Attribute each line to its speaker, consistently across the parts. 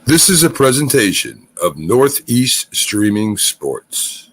Speaker 1: This is a presentation of Northeast Streaming Sports.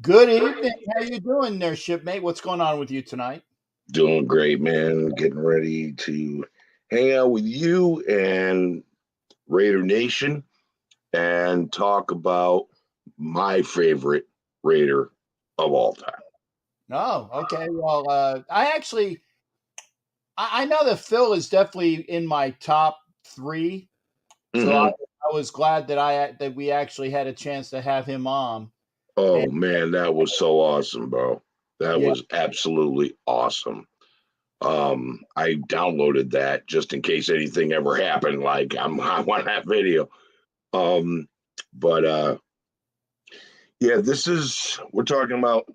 Speaker 2: Good evening. How you doing there, shipmate? What's going on with you tonight?
Speaker 3: Doing great, man. Getting ready to hang out with you and Raider Nation and talk about my favorite Raider of all time.
Speaker 2: Oh, okay. Well, I know that Phil is definitely in my top three, so I was glad that we actually had a chance to have him on.
Speaker 3: Oh man, that was so awesome, bro. That
Speaker 2: Yeah.
Speaker 3: was absolutely awesome. I downloaded that just in case anything ever happened. Like I want that video. But yeah, we're talking about.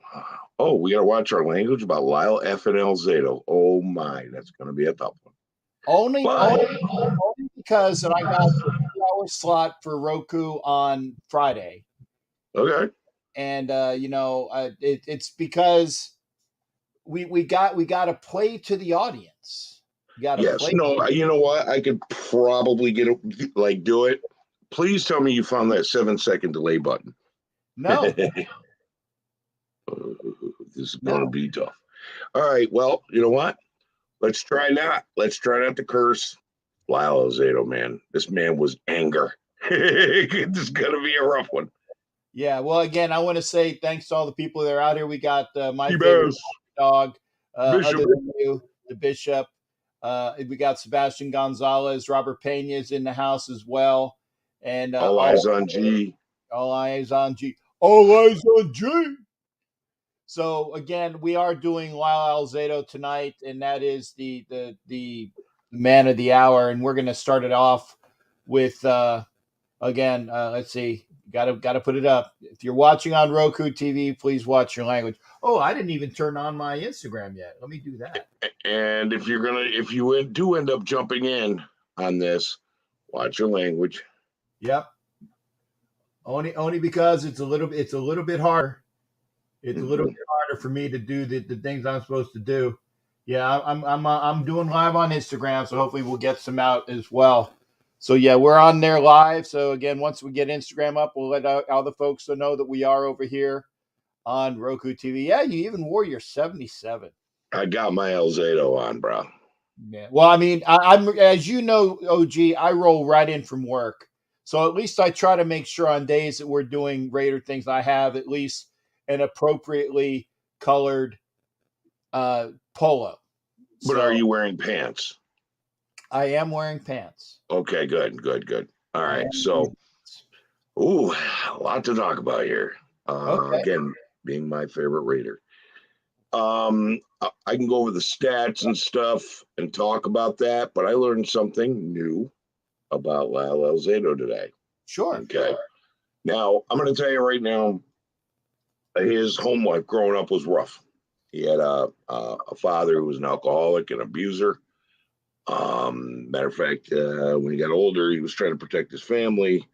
Speaker 3: Oh, we got to watch our language about Lyle F. and Alzado. Oh my, that's going to be a tough one.
Speaker 2: Only because I got the 2-hour slot for Roku on Friday.
Speaker 3: Okay.
Speaker 2: And it's because we got to play to the audience.
Speaker 3: Yes. No, you know what? I could probably do it. Please tell me you found that 7-second delay button.
Speaker 2: No.
Speaker 3: This is going to be tough. All right. Well, you know what? Let's try not to curse Lyle Alzado, man. This man was anger. This is going to be a rough one.
Speaker 2: Yeah. Well, again, I want to say thanks to all the people that are out here. We got my favorite dog, Bishop. Other than you, the Bishop. We got Sebastian Gonzalez. Robert Pena is in the house as well. And
Speaker 3: all eyes on G.
Speaker 2: All eyes on G. All eyes on G. So again, we are doing Lyle Alzado tonight, and that is the man of the hour, and we're going to start it off with again. Let's see, got to put it up. If you're watching on Roku TV, please watch your language. Oh, I didn't even turn on my Instagram yet. Let me do that.
Speaker 3: And if you do end up jumping in on this, watch your language.
Speaker 2: Yep. Only because it's a little bit harder. It's a little bit harder order for me to do the things I'm supposed to do. Yeah, I'm doing live on Instagram, so hopefully we'll get some out as well. So yeah, we're on there live. So again, once we get Instagram up, we'll let other folks know that we are over here on Roku TV. Yeah, you even wore your 77.
Speaker 3: I got my Alzado on, bro.
Speaker 2: Yeah. Well, I mean, I'm as you know, OG, I roll right in from work. So at least I try to make sure on days that we're doing Raider things, I have at least an appropriately colored polo.
Speaker 3: But are you wearing pants?
Speaker 2: I am wearing pants.
Speaker 3: Okay, good. All right, so, ooh, a lot to talk about here.
Speaker 2: Okay.
Speaker 3: Again, being my favorite Raider. I can go over the stats and stuff and talk about that, but I learned something new about Lyle Alzado today.
Speaker 2: Sure.
Speaker 3: Okay. Now, I'm going to tell you right now, his home life growing up was rough. He had a father who was an alcoholic and abuser. Matter of fact, when he got older, he was trying to protect his family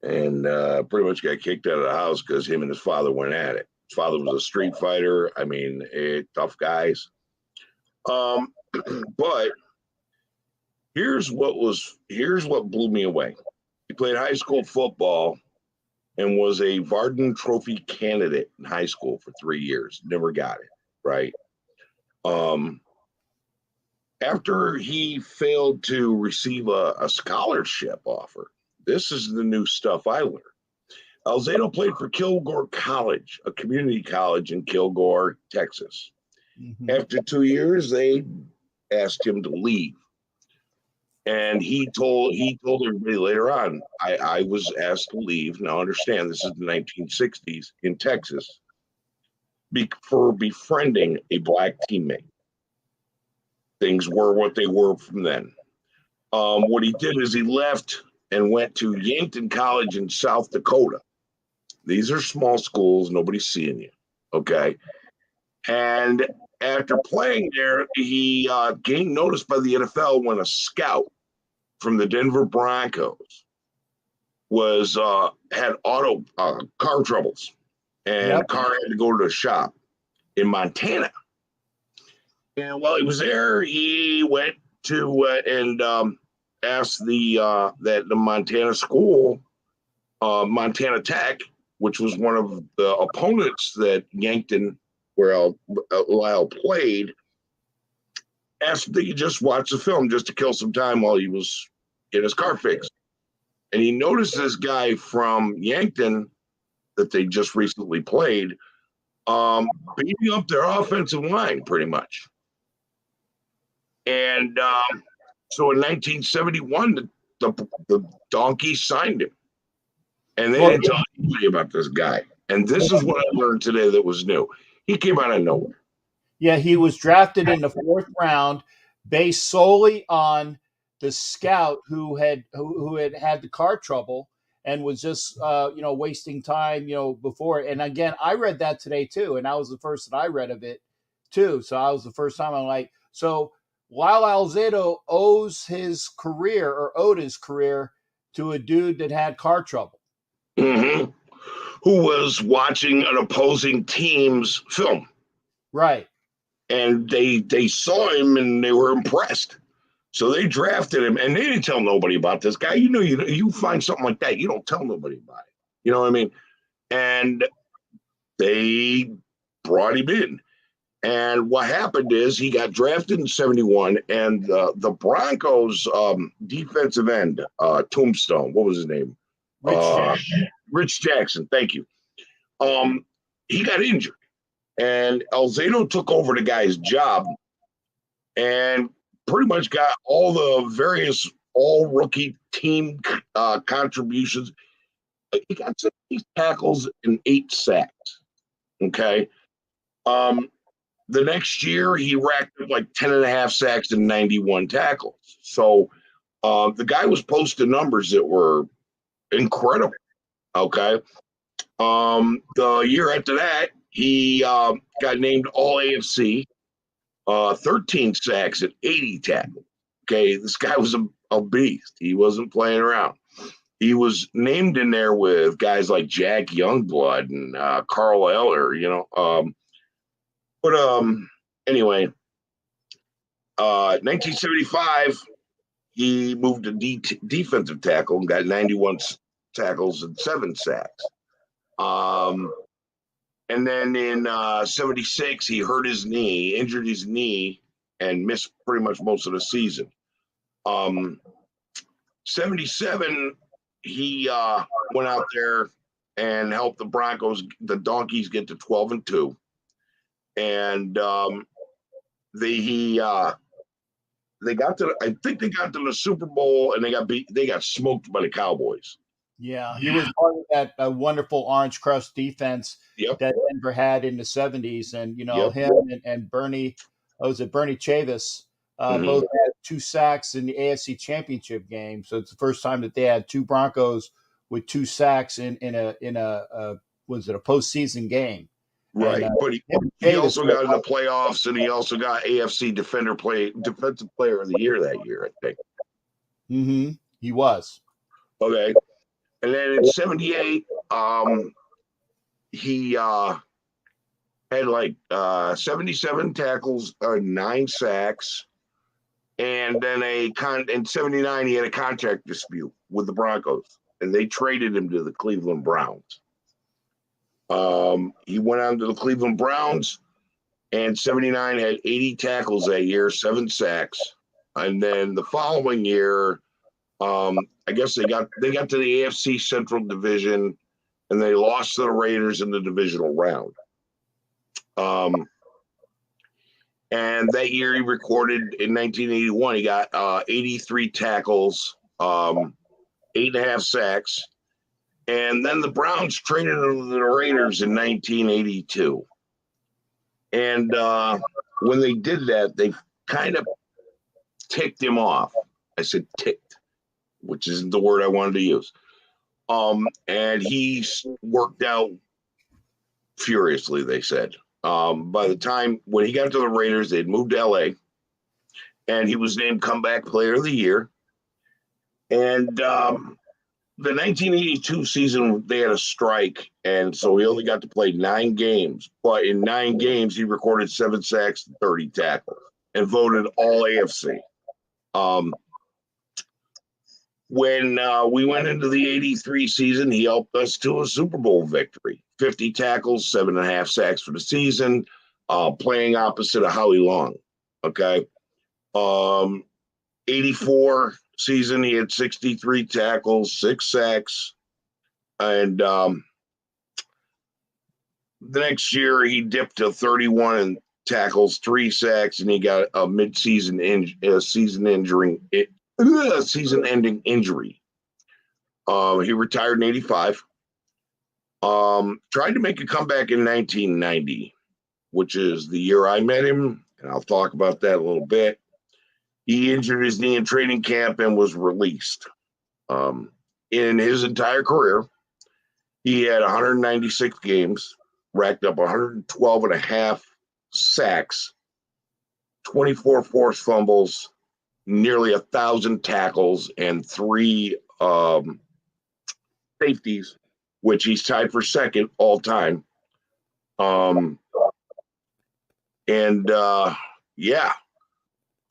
Speaker 3: and pretty much got kicked out of the house because him and his father went at it. His father was a street fighter. I mean, tough guys. But here's what blew me away. He played high school football and was a Varden Trophy candidate in high school for 3 years. Never got it, right? After he failed to receive a scholarship offer, this is the new stuff I learned. Alzado played for Kilgore College, a community college in Kilgore, Texas.
Speaker 2: Mm-hmm.
Speaker 3: After 2 years, they asked him to leave. And he told everybody later on, I was asked to leave. Now understand, this is the 1960s in Texas for befriending a black teammate. Things were what they were from then. What he did is he left and went to Yankton College in South Dakota. These are small schools. Nobody's seeing you. Okay. And after playing there, he gained notice by the NFL when a scout from the Denver Broncos had car troubles, and the car had to go to a shop in Montana. And while he was there, he went to and asked the Montana school, Montana Tech, which was one of the opponents that Yankton, where Lyle played, asked if they could just watch the film just to kill some time while he was getting his car fixed. And he noticed this guy from Yankton that they just recently played beating up their offensive line pretty much. And so in 1971, the Donkeys signed him. And they didn't tell anybody about this guy. And this is what I learned today that was new. He came out of nowhere.
Speaker 2: Yeah, he was drafted in the 4th round based solely on the scout who had the car trouble and was just wasting time before. And again, I read that today too, and that was the first that I read of it too. So I was the first time I'm like, so Lyle Alzado owed his career to a dude that had car trouble.
Speaker 3: Mm-hmm. Who was watching an opposing team's film.
Speaker 2: Right.
Speaker 3: And they saw him and they were impressed. So they drafted him, and they didn't tell nobody about this guy. You find something like that, you don't tell nobody about it. You know what I mean? And they brought him in. And what happened is he got drafted in 71, and the Broncos defensive end, Tombstone, what was his name? Rich Jackson, thank you. He got injured, and Alzado took over the guy's job and pretty much got all the various all-rookie team contributions. He got 60 tackles and 8 sacks, okay? The next year, he racked up like 10.5 sacks and 91 tackles. So the guy was posting numbers that were incredible, okay? The year after that, he got named All-AFC, 13 sacks and 80 tackles. Okay, this guy was a beast. He wasn't playing around. He was named in there with guys like Jack Youngblood and Carl Eller, But anyway, 1975, he moved to defensive tackle and got 91 tackles and 7 sacks. And then in 76, he injured his knee, and missed pretty much most of the season. 77, he went out there and helped the Donkeys, get to 12-2. And they got to, I think they got to the Super Bowl, and they got smoked by the Cowboys.
Speaker 2: Yeah, he was part of that wonderful orange crust defense that Denver had in the 70s. And, him and Bernie, Bernie Chavis, both had 2 sacks in the AFC Championship game. So it's the first time that they had 2 Broncos with 2 sacks in a was it a postseason game?
Speaker 3: Right,
Speaker 2: and,
Speaker 3: but he also got in the playoffs, and he also got AFC Defensive Player of the Year that year, I think.
Speaker 2: Mm-hmm. He was.
Speaker 3: Okay. And then in 78, he had like 77 tackles, 9 sacks, and then in 79 he had a contract dispute with the Broncos, and they traded him to the Cleveland Browns. He went on to the Cleveland Browns, and 79 had 80 tackles that year, 7 sacks, and then the following year, I guess they got to the AFC Central Division, and they lost to the Raiders in the divisional round. And that year he recorded in 1981, he got 83 tackles, 8.5 sacks. And then the Browns traded him to the Raiders in 1982. And when they did that, they kind of ticked him off. I said ticked, which isn't the word I wanted to use. And he worked out furiously, they said. By the time when he got to the Raiders, they'd moved to LA, and he was named Comeback Player of the Year. And the 1982 season, they had a strike, and so he only got to play 9 games. But in 9 games, he recorded 7 sacks and 30 tackles, and voted all AFC. When we went into the 83 season, he helped us to a Super Bowl victory. 50 tackles, 7.5 sacks for the season, playing opposite of Howie Long. Okay. 84 season, he had 63 tackles, 6 sacks. And the next year, he dipped to 31 tackles, 3 sacks, and he got a season-ending injury. He retired in 85. Tried to make a comeback in 1990, which is the year I met him, and I'll talk about that a little bit. He injured his knee in training camp and was released. In his entire career, he had 196 games, racked up 112.5 sacks, 24 forced fumbles, nearly 1,000 tackles, and 3 safeties, which he's tied for second all time.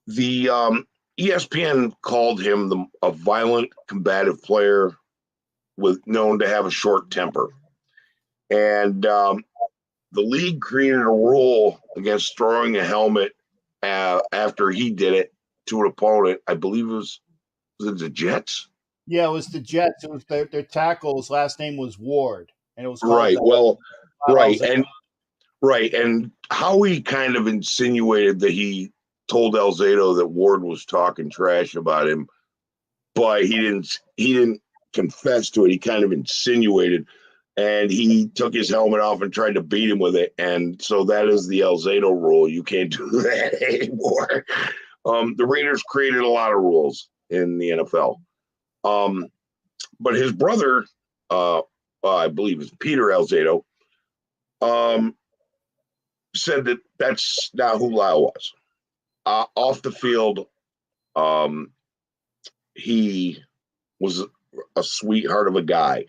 Speaker 3: The ESPN called him a violent, combative player known to have a short temper. And the league created a rule against throwing a helmet after he did it to an opponent. I believe was it the Jets?
Speaker 2: Yeah, it was the Jets. It was their tackle. His last name was Ward, and it was
Speaker 3: right. And Howie kind of insinuated that he told Alzado that Ward was talking trash about him, but he didn't confess to it. He kind of insinuated, and he took his helmet off and tried to beat him with it. And so that is the Alzado rule. You can't do that anymore. The Raiders created a lot of rules in the NFL. But his brother, I believe it's Peter Alzado, said that that's not who Lyle was. Off the field, he was a sweetheart of a guy.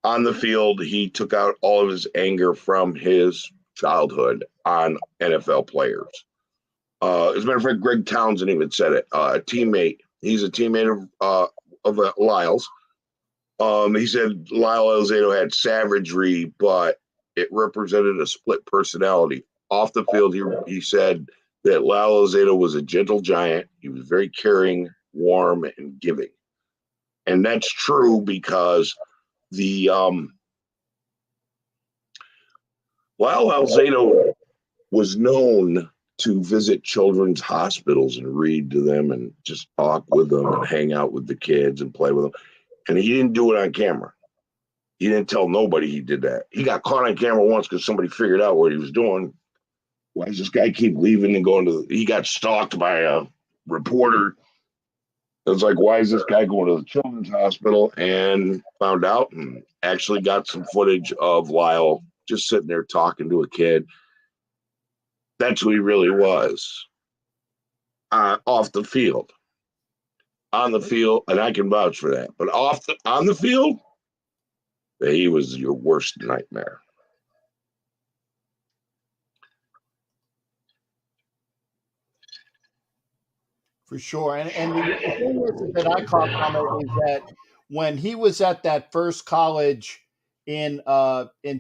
Speaker 3: On the field, he took out all of his anger from his childhood on NFL players. As a matter of fact, Greg Townsend even said it. A teammate. He's a teammate of Lyle's. He said Lyle Alzado had savagery, but it represented a split personality. Off the field, he said that Lyle Alzado was a gentle giant. He was very caring, warm, and giving. And that's true because the Lyle Alzado was known to visit children's hospitals and read to them and just talk with them and hang out with the kids and play with them. And he didn't do it on camera. He didn't tell nobody he did that. He got caught on camera once because somebody figured out what he was doing. Why does this guy keep leaving and going to he got stalked by a reporter. It was like, why is this guy going to the children's hospital? And found out and actually got some footage of Lyle just sitting there talking to a kid. That's who he really was. Off the field. On the field, and I can vouch for that. But on the field, he was your worst nightmare.
Speaker 2: For sure. And the thing is that I caught from it is that when he was at that first college in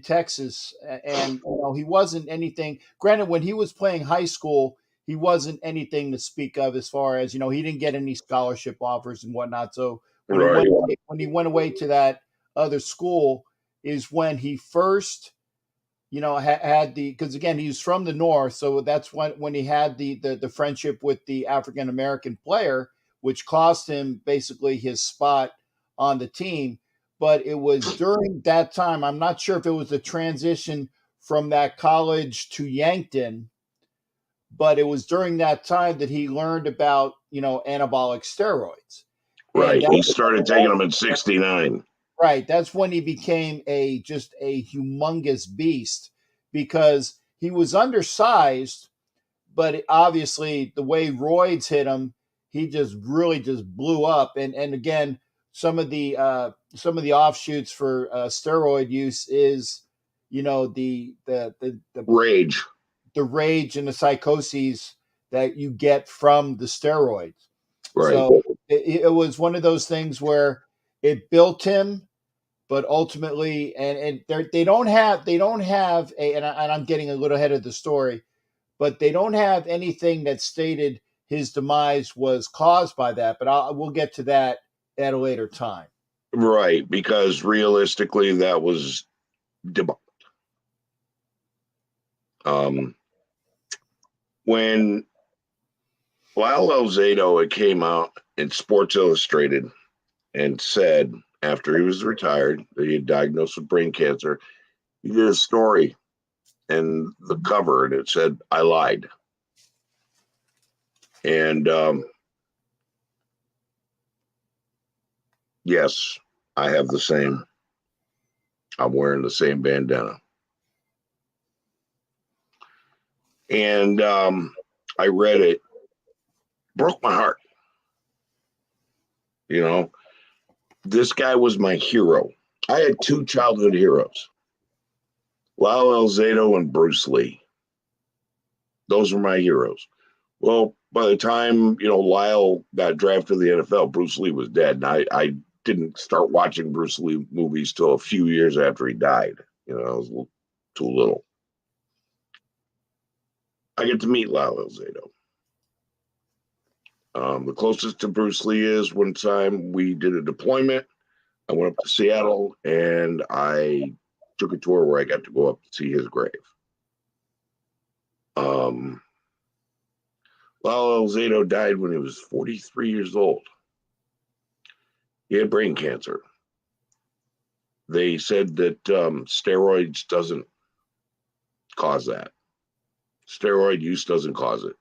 Speaker 2: Texas, and he wasn't anything. Granted, when he was playing high school, he wasn't anything to speak of as far as he didn't get any scholarship offers and whatnot. So when he went away to that other school is when he first had because again, he was from the North. So that's when he had the friendship with the African-American player, which cost him basically his spot on the team. But it was during that time, I'm not sure if it was the transition from that college to Yankton, but it was during that time that he learned about, anabolic steroids.
Speaker 3: Right. He started taking them in 69.
Speaker 2: Right. That's when he became just a humongous beast because he was undersized, but obviously the way roids hit him, he just really just blew up. And again, some of the offshoots for steroid use is, the
Speaker 3: rage,
Speaker 2: and the psychoses that you get from the steroids.
Speaker 3: Right.
Speaker 2: So it was one of those things where it built him. But ultimately, and they don't have and I'm getting a little ahead of the story, but they don't have anything that stated his demise was caused by that. But we'll get to that at a later time.
Speaker 3: Right, because realistically, that was debunked. When Lyle Alzado came out in Sports Illustrated and said, after he was retired, that he had diagnosed with brain cancer, he did a story and the cover, and it said, "I lied." And yes, I have the same. I'm wearing the same bandana. And I read it, broke my heart. This guy was my hero. I had two childhood heroes, Lyle Alzado and Bruce Lee. Those were my heroes. Well, by the time, Lyle got drafted to the NFL, Bruce Lee was dead. And I didn't start watching Bruce Lee movies till a few years after he died. I was too little. I get to meet Lyle Alzado. The closest to Bruce Lee is one time we did a deployment. I went up to Seattle and I took a tour where I got to go up to see his grave. Lyle Alzado died when he was 43 years old. He had brain cancer. They said that steroids doesn't cause that. Steroid use doesn't cause it.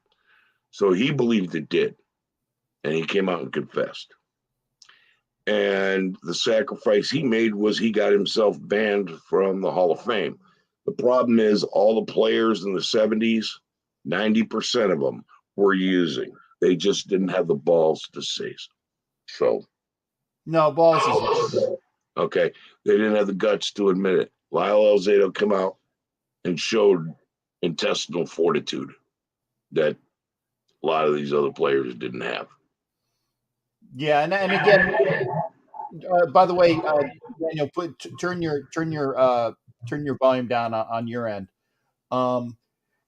Speaker 3: So he believed it did. And he came out and confessed. And the sacrifice he made was he got himself banned from the Hall of Fame. The problem is all the players in the 70s, 90% of them were using. They just didn't have the balls to say so.
Speaker 2: No, balls is
Speaker 3: okay. They didn't have the guts to admit it. Lyle Alzado came out and showed intestinal fortitude that a lot of these other players didn't have.
Speaker 2: Yeah, and again, by the way, Daniel, turn your volume down on your end.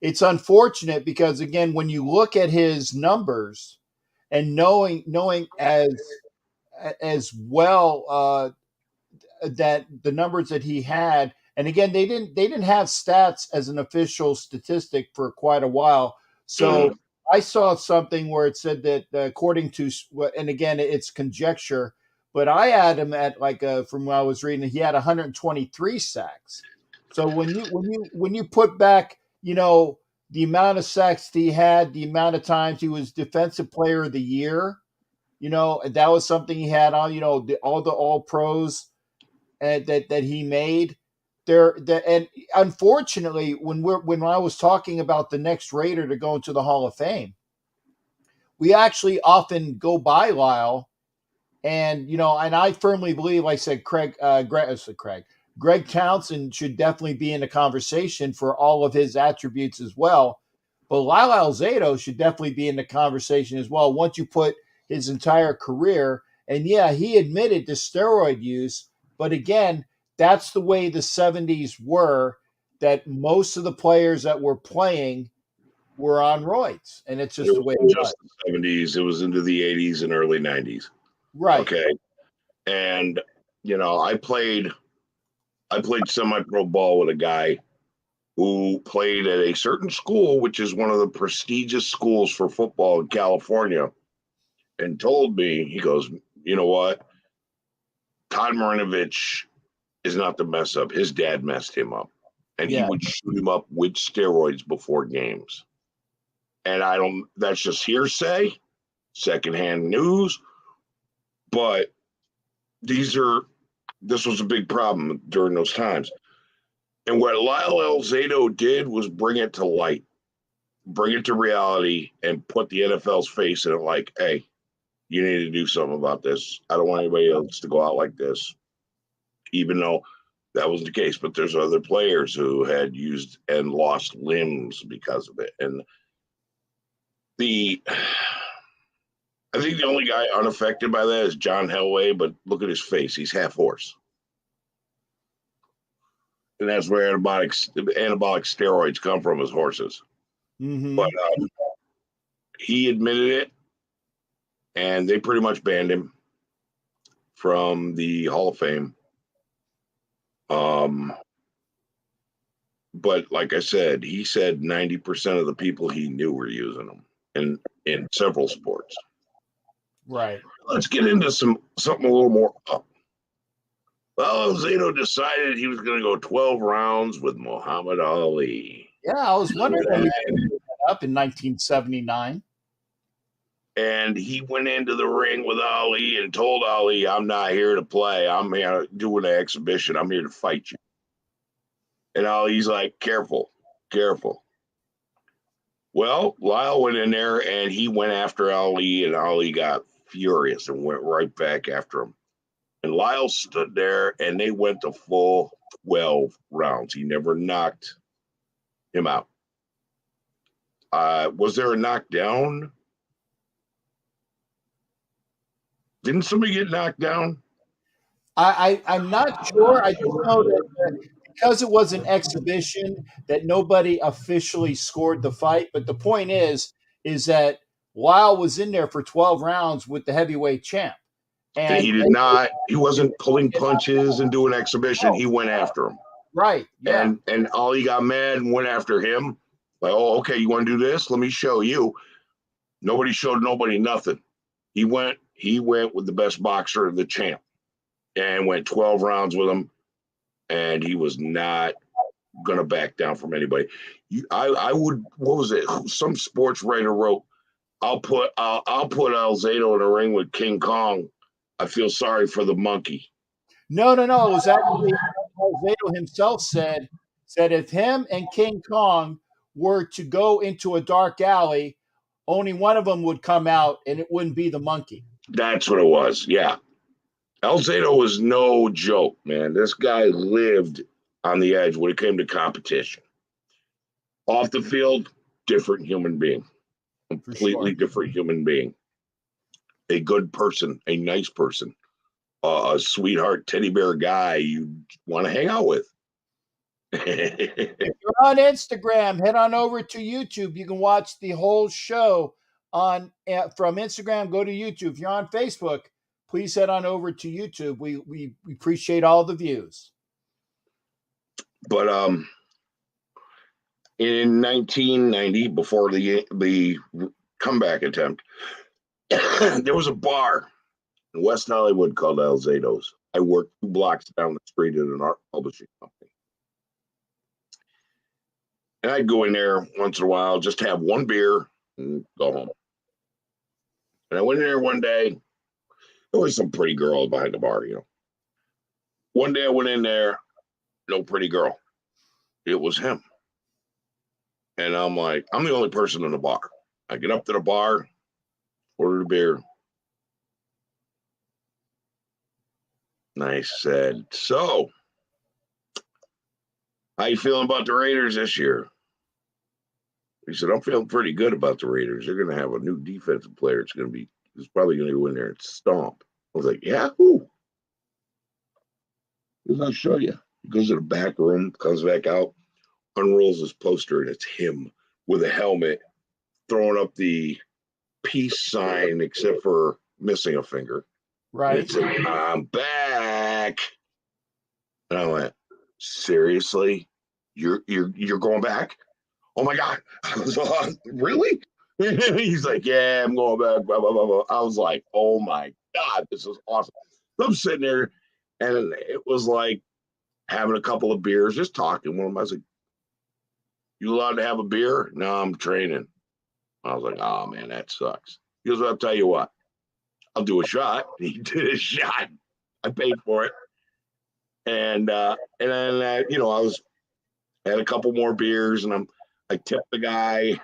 Speaker 2: It's unfortunate because again, when you look at his numbers and knowing as well that the numbers that he had, and again, they didn't have stats as an official statistic for quite a while. So I saw something where it said that according to, and again, it's conjecture, but I had him at from what I was reading, he had 123 sacks. So when you put back, the amount of sacks he had, the amount of times he was defensive player of the year, that was something he had on, all the all pros that he made there. And unfortunately, when I was talking about the next Raider to go into the Hall of Fame, we actually often go by Lyle, and and I firmly believe, like I said, Greg Townsend should definitely be in the conversation for all of his attributes as well. But Lyle Alzado should definitely be in the conversation as well. Once you put his entire career, and yeah, he admitted to steroid use, but again, that's the way the 70s were, that most of the players that were playing were on roids, and it's just
Speaker 3: It
Speaker 2: the way it
Speaker 3: wasn't
Speaker 2: was.
Speaker 3: just the 70s, it was into the 80s and early 90s.
Speaker 2: Right.
Speaker 3: Okay. And I played semi-pro ball with a guy who played at a certain school, which is one of the prestigious schools for football in California, and told me, he goes, you know what? Todd Marinovich is not the mess up. His dad messed him up. And he would shoot him up with steroids before games. And that's just hearsay, secondhand news. But this was a big problem during those times. And what Lyle Alzado did was bring it to light, bring it to reality, and put the NFL's face in it like, hey, you need to do something about this. I don't want anybody else to go out like this, even though that was the case. But there's other players who had used and lost limbs because of it. And I think the only guy unaffected by that is John Helway, but look at his face. He's half horse. And that's where anabolic steroids come from, as horses.
Speaker 2: Mm-hmm.
Speaker 3: But he admitted it, and they pretty much banned him from the Hall of Fame. But like I said, he said 90% of the people he knew were using them in several sports.
Speaker 2: Right.
Speaker 3: Let's get into something a little more up. Well, Alzado decided he was going to go 12 rounds with Muhammad Ali.
Speaker 2: Yeah, I was wondering when he picked that up in 1979.
Speaker 3: And he went into the ring with Ali and told Ali, I'm not here to play. I'm here doing an exhibition. I'm here to fight you. And Ali's like, careful, careful. Well, Lyle went in there and he went after Ali, and Ali got furious and went right back after him. And Lyle stood there, and they went the full 12 rounds. He never knocked him out. Was there a knockdown? Didn't somebody get knocked down?
Speaker 2: I'm not sure. I just know that because it was an exhibition, that nobody officially scored the fight. But the point is that Lyle was in there for 12 rounds with the heavyweight champ.
Speaker 3: And he wasn't pulling punches and doing exhibition. He went after him.
Speaker 2: Right. Yeah.
Speaker 3: And Ali got mad and went after him. Like, oh, okay, you want to do this? Let me show you. Nobody showed nobody nothing. He went with the best boxer, the champ, and went 12 rounds with him. And he was not gonna back down from anybody. I would. What was it? Some sports writer wrote, I'll put Alzado in a ring with King Kong. I feel sorry for the monkey.
Speaker 2: No. It was actually Alzado himself said if him and King Kong were to go into a dark alley, only one of them would come out, and it wouldn't be the monkey.
Speaker 3: That's what it was. Yeah. Alzado was no joke, man. This guy lived on the edge when it came to competition. Off the field, different human being, completely
Speaker 2: sure.
Speaker 3: different human being. A good person, a nice person, a sweetheart teddy bear guy you want to hang out with.
Speaker 2: If you're on Instagram, head on over to YouTube. You can watch the whole show on from Instagram. Go to YouTube. If you're on Facebook, please head on over to YouTube. We appreciate all the views.
Speaker 3: But in 1990, before the comeback attempt, there was a bar in West Hollywood called Alzado's. I worked 2 blocks down the street at an art publishing company. And I'd go in there once in a while, just have one beer and go home. And I went in there one day. There was some pretty girl behind the bar, you know. One day I went in there, no pretty girl. It was him. And I'm like, I'm the only person in the bar. I get up to the bar, ordered a beer. And I said, so, how you feeling about the Raiders this year? He said, I'm feeling pretty good about the Raiders. They're going to have a new defensive player. It's probably going to go in there and stomp. I was like, yeah, who? He goes, I'll show you. He goes to the back room, comes back out, unrolls his poster, and it's him with a helmet throwing up the peace sign, except for missing a finger.
Speaker 2: Right.
Speaker 3: And it said, I'm back. And I went, seriously? You're going back? Oh my God. I was like, really? He's like, yeah, I'm going back. Blah, blah, blah, blah. I was like, oh my God, this is awesome. So I'm sitting there, and it was like having a couple of beers, just talking with him. I was like, you allowed to have a beer? No, I'm training. I was like, oh man, that sucks. He goes, well, I'll tell you what, I'll do a shot. He did a shot. I paid for it. And then I had a couple more beers, and I tipped the guy.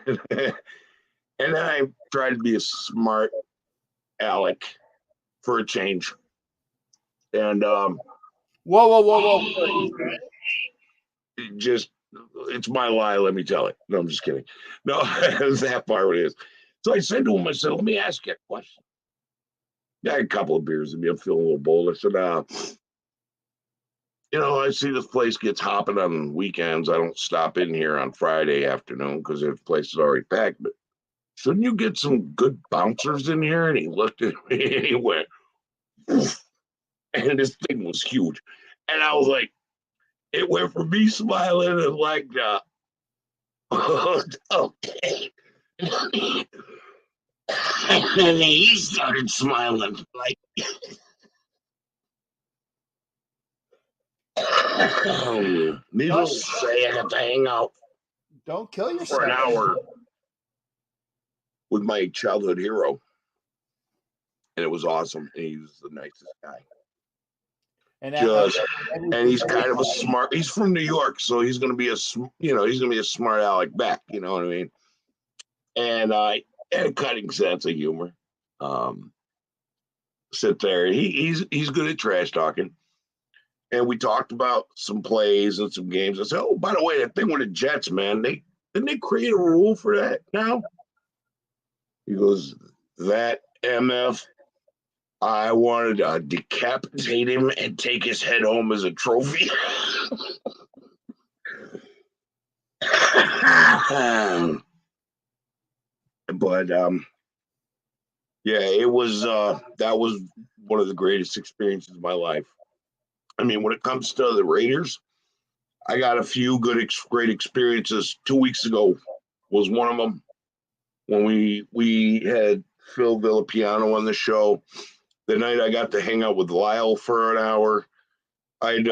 Speaker 3: And then I tried to be a smart aleck for a change. And
Speaker 2: Whoa.
Speaker 3: it's my lie, let me tell it. No, I'm just kidding. No, that part it is. So I said to him, I said, let me ask you a question. I had a couple of beers in me. I'm feeling a little bold. I said, I see this place gets hopping on weekends. I don't stop in here on Friday afternoon because the place is already packed, but shouldn't you get some good bouncers in here? And he looked at me and he went, poof, and this thing was huge. And I was like, it went from me smiling and like, okay. And then he started smiling like, needless to say, I got to hang out.
Speaker 2: Don't kill yourself.
Speaker 3: For an hour with my childhood hero. And it was awesome. And he was the nicest guy. And he's kind of a smart, he's from New York, so he's going to be he's going to be a smart aleck back, you know what I mean? And I had a cutting sense of humor. Sit there. He's good at trash talking. And we talked about some plays and some games. I said, oh, by the way, that thing with the Jets, man, didn't they create a rule for that now? He goes, that MF, I wanted to decapitate him and take his head home as a trophy. But yeah, it was that was one of the greatest experiences of my life. I mean, when it comes to the Raiders, I got a few great experiences. 2 weeks ago was one of them when we had Phil Villapiano on the show. The night I got to hang out with Lyle for an hour, I'd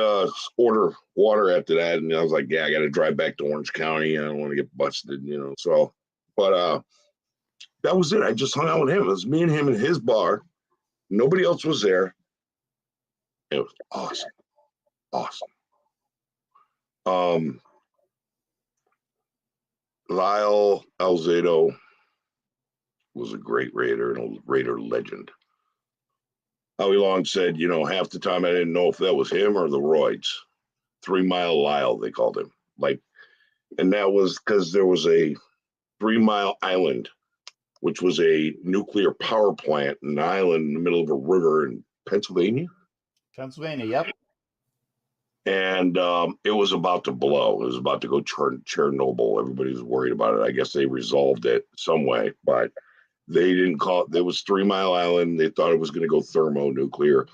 Speaker 3: order water after that, and I was like, yeah, I got to drive back to Orange County. I don't want to get busted, So, but that was it. I just hung out with him. It was me and him in his bar. Nobody else was there. It was awesome. Lyle Alzado was a great Raider and a Raider legend. Howie Long said, half the time I didn't know if that was him or the Roids. 3 Mile Lyle, they called him. Like, And that was because there was a 3 Mile Island, which was a nuclear power plant, an island in the middle of a river in Pennsylvania.
Speaker 2: Pennsylvania, yep.
Speaker 3: And it was about to blow. It was about to go Chernobyl. Everybody was worried about it. I guess they resolved it some way, but they didn't call it. There was 3 Mile Island. They thought it was going to go thermonuclear.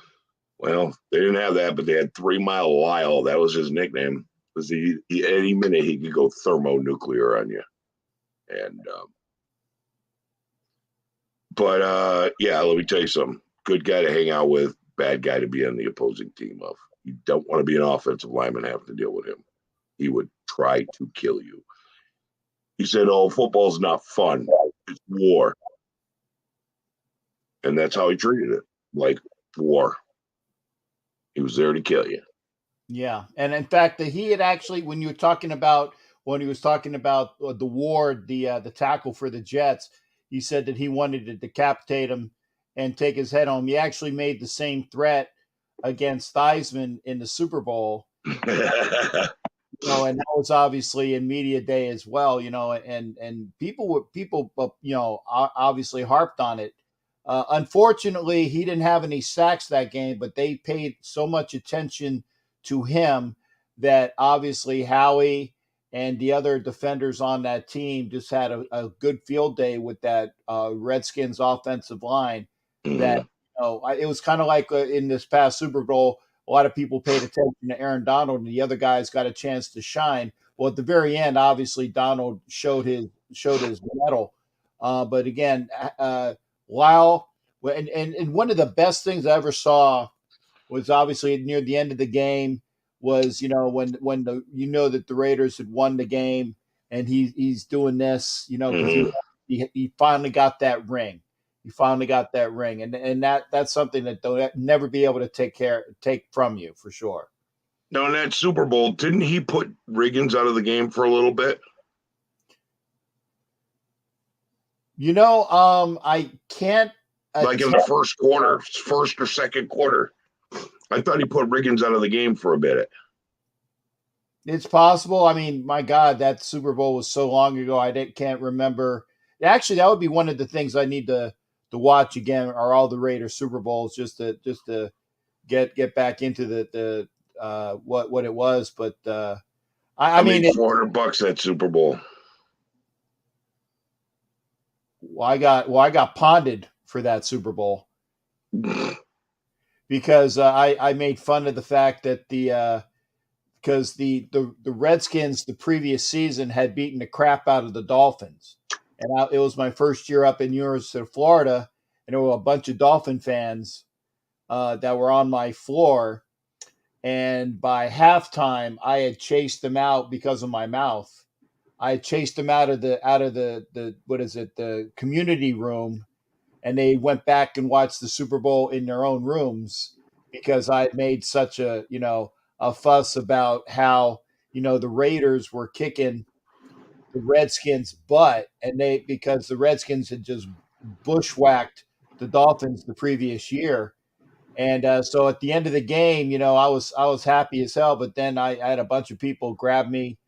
Speaker 3: Well, they didn't have that, but they had 3 Mile Lyle. That was his nickname. Because he any minute he could go thermonuclear on you. And yeah, let me tell you something. Good guy to hang out with, bad guy to be on the opposing team of. You don't want to be an offensive lineman having to deal with him. He would try to kill you. He said, "Oh, football's not fun. It's war." And that's how he treated it, like war. He was there to kill you.
Speaker 2: Yeah, and in fact, that he had actually, when he was talking about the war, the tackle for the Jets, he said that he wanted to decapitate him and take his head home. He actually made the same threat against Theismann in the Super Bowl, and that was obviously in media day as well, and people obviously harped on it. Unfortunately, he didn't have any sacks that game, but they paid so much attention to him that obviously Howie and the other defenders on that team just had a good field day with that Redskins offensive line. That it was kind of like in this past Super Bowl, a lot of people paid attention to Aaron Donald, and the other guys got a chance to shine. Well, at the very end, obviously Donald showed his mettle, but again, Lyle, and one of the best things I ever saw was obviously near the end of the game was when that the Raiders had won the game, and he's doing this because he finally got that ring. He finally got that ring, and that's something that they'll never be able to take from you for sure.
Speaker 3: Now in that Super Bowl, didn't he put Riggins out of the game for a little bit?
Speaker 2: I can't.
Speaker 3: Like in the first quarter, first or second quarter. I thought he put Riggins out of the game for a bit.
Speaker 2: It's possible. I mean, my God, that Super Bowl was so long ago. Can't remember. Actually, that would be one of the things I need to watch again. Are all the Raiders Super Bowls just to get back into the what it was. But I mean,
Speaker 3: made $400 that Super Bowl.
Speaker 2: I got ponded for that Super Bowl because I made fun of the fact that because the Redskins the previous season had beaten the crap out of the Dolphins, and it was my first year up in University of Florida, and there were a bunch of Dolphin fans that were on my floor, and by halftime I had chased them out because of my mouth. I chased them out of the what is it, the community room, and they went back and watched the Super Bowl in their own rooms because I made such a fuss about how the Raiders were kicking the Redskins' butt, and because the Redskins had just bushwhacked the Dolphins the previous year. And so at the end of the game, I was happy as hell. But then I had a bunch of people grab me,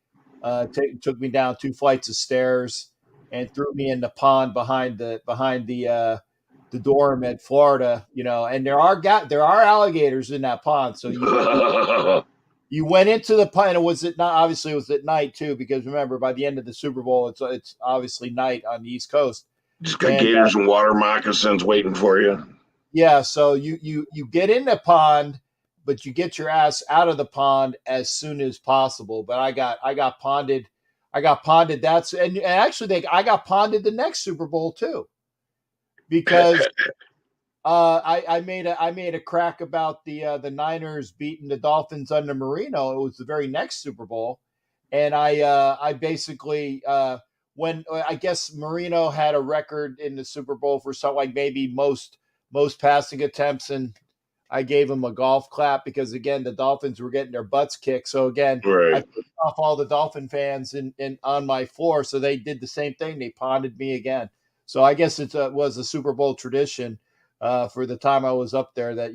Speaker 2: took me down 2 flights of stairs, and threw me in the pond behind the dorm at Florida. And there are alligators in that pond. So you went into the pond. And it was at night too, because remember, by the end of the Super Bowl, it's obviously night on the East Coast.
Speaker 3: Just got gators and water moccasins waiting for you.
Speaker 2: Yeah, so you get in the pond, but you get your ass out of the pond as soon as possible. But I got ponded. I got ponded the next Super Bowl too, because I made a crack about the Niners beating the Dolphins under Marino. It was the very next Super Bowl, and I basically when I guess Marino had a record in the Super Bowl for something like maybe most passing attempts, and I gave him a golf clap because again the Dolphins were getting their butts kicked. So again,
Speaker 3: right.
Speaker 2: I pissed off all the Dolphin fans in on my floor, so they did the same thing. They ponded me again. So I guess it was a Super Bowl tradition for the time I was up there that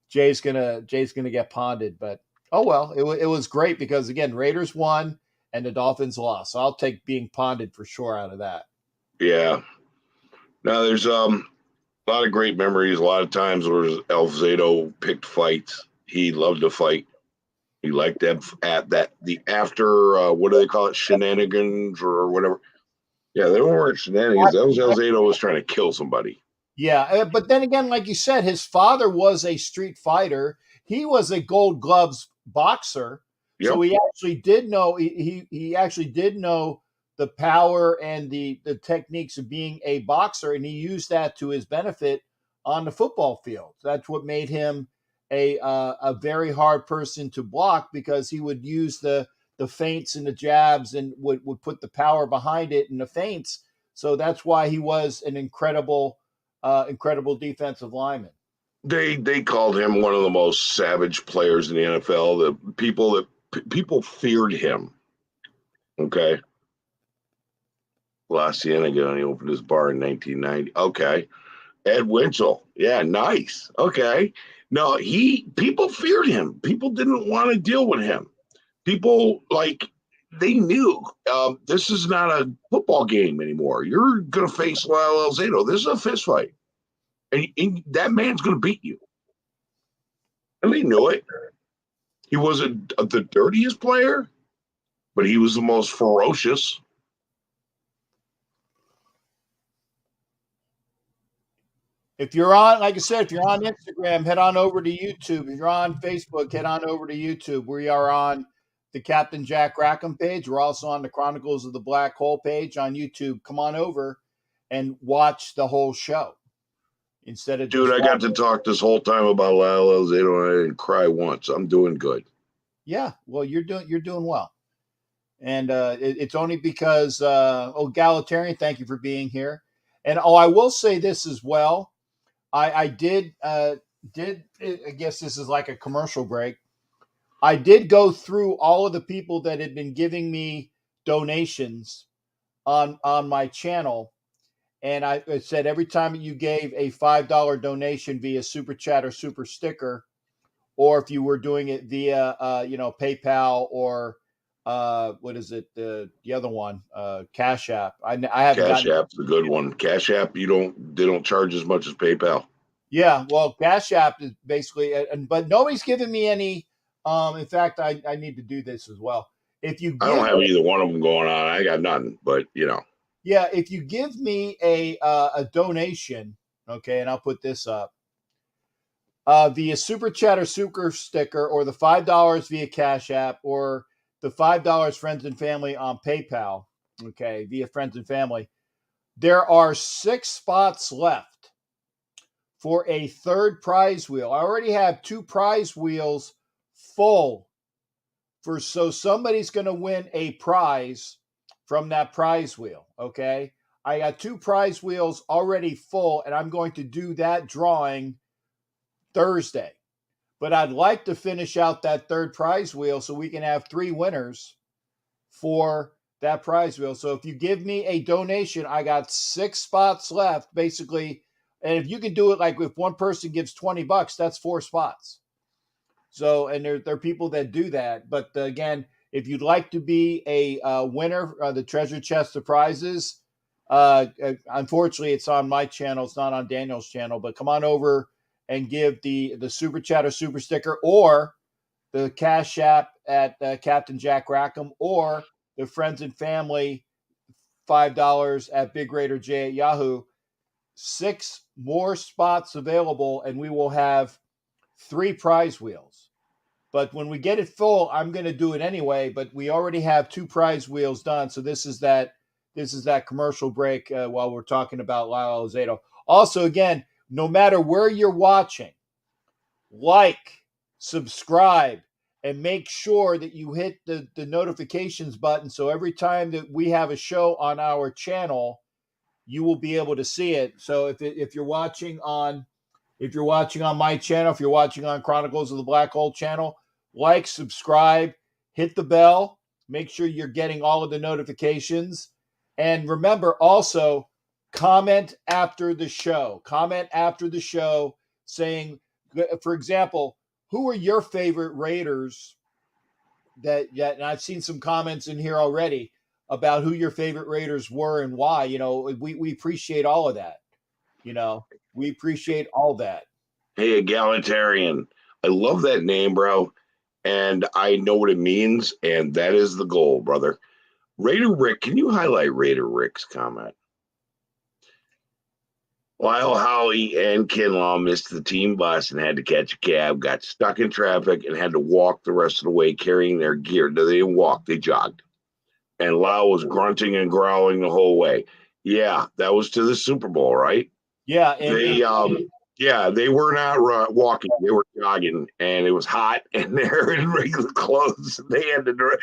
Speaker 2: Jay's gonna get ponded. But oh well, it was great because again Raiders won, and the Dolphins lost. So I'll take being ponded for sure out of that.
Speaker 3: Yeah. Now there's a lot of great memories. A lot of times where Alzado picked fights. He loved to fight. He liked that the after what do they call it, shenanigans or whatever. Yeah, they weren't shenanigans. That was Alzado was trying to kill somebody.
Speaker 2: Yeah, but then again, like you said, his father was a street fighter. He was a Gold Gloves boxer, so
Speaker 3: Yep.
Speaker 2: he actually did know. He actually did know the power and the techniques of being a boxer, and he used that to his benefit on the football field. That's what made him a very hard person to block, because he would use the feints and the jabs and would put the power behind it in the feints. So that's why he was an incredible defensive lineman.
Speaker 3: They called him one of the most savage players in the NFL. The people feared him. Okay. La Cienega, he opened his bar in 1990. Okay. Ed Winchell. Yeah, nice. Okay. No, people feared him. People didn't want to deal with him. People they knew this is not a football game anymore. You're gonna face Lyle Alzado. This is a fist fight. And that man's gonna beat you. And they knew it. He wasn't the dirtiest player, but he was the most ferocious.
Speaker 2: If you're on, like I said, if you're on Instagram, head on over to YouTube. If you're on Facebook, head on over to YouTube. We are on the Captain Jack Rackham page. We're also on the Chronicles of the Black Hole page on YouTube. Come on over and watch the whole show instead of
Speaker 3: Dude, I got to talk this whole time about Lyle Alzado and I didn't cry once. I'm doing good.
Speaker 2: Yeah, well, you're doing well, and it's only because Egalitarian. Thank you for being here, and I will say this as well. I did I guess this is like a commercial break. I did go through all of the people that had been giving me donations on my channel, and I said every time you gave a $5 donation via Super Chat or Super Sticker, or if you were doing it via PayPal or what is it, the other one, Cash App. I haven't
Speaker 3: Cash App's a good one. Cash App, they don't charge as much as PayPal.
Speaker 2: Yeah, well, Cash App is basically, but nobody's giving me any. In fact, I need to do this as well. If you,
Speaker 3: I don't have either one of them going on. I got nothing, but
Speaker 2: yeah, if you give me a donation, okay, and I'll put this up via Super Chat or Super Sticker, or the $5 via Cash App, or the $5 Friends and Family on PayPal, okay, via Friends and Family. There are 6 spots left for a third prize wheel. I already have 2 prize wheels full so somebody's going to win a prize from that prize wheel, okay? I got 2 prize wheels already full, and I'm going to do that drawing Thursday. But I'd like to finish out that third prize wheel so we can have 3 winners for that prize wheel. So if you give me a donation, I got 6 spots left, basically. And if you can do it, like if one person gives $20, that's 4 spots. So, and there are people that do that. But again, if you'd like to be a winner, the treasure chest of prizes, unfortunately, it's on my channel. It's not on Daniel's channel. But come on over and give the Super Chat or Super Sticker, or the Cash App at Captain Jack Rackham, or the Friends and Family $5 at Big Raider J at Yahoo. 6 more spots available, and we will have 3 prize wheels. But when we get it full, I'm going to do it anyway. But we already have 2 prize wheels done, so this is that commercial break while we're talking about Lyle Alzado. Also, again, no matter where you're watching, like, subscribe, and make sure that you hit the notifications button, so every time that we have a show on our channel, you will be able to see it. So if you're watching on my channel, if you're watching on Chronicles of the Black Hole channel, like, subscribe, hit the bell, make sure you're getting all of the notifications. And remember also, comment after the show. Comment after the show saying, for example, who are your favorite Raiders and I've seen some comments in here already about who your favorite Raiders were and why. We appreciate all of that. We appreciate all that.
Speaker 3: Hey, egalitarian. I love that name, bro. And I know what it means. And that is the goal, brother. Raider Rick, can you highlight Raider Rick's comment? Lyle Howie and Kinlaw missed the team bus and had to catch a cab, got stuck in traffic, and had to walk the rest of the way carrying their gear. No, they didn't walk, they jogged. And Lyle was grunting and growling the whole way. Yeah, that was to the Super Bowl, right?
Speaker 2: Yeah,
Speaker 3: they were not walking; they were jogging, and it was hot, and they're in regular clothes. And they had to,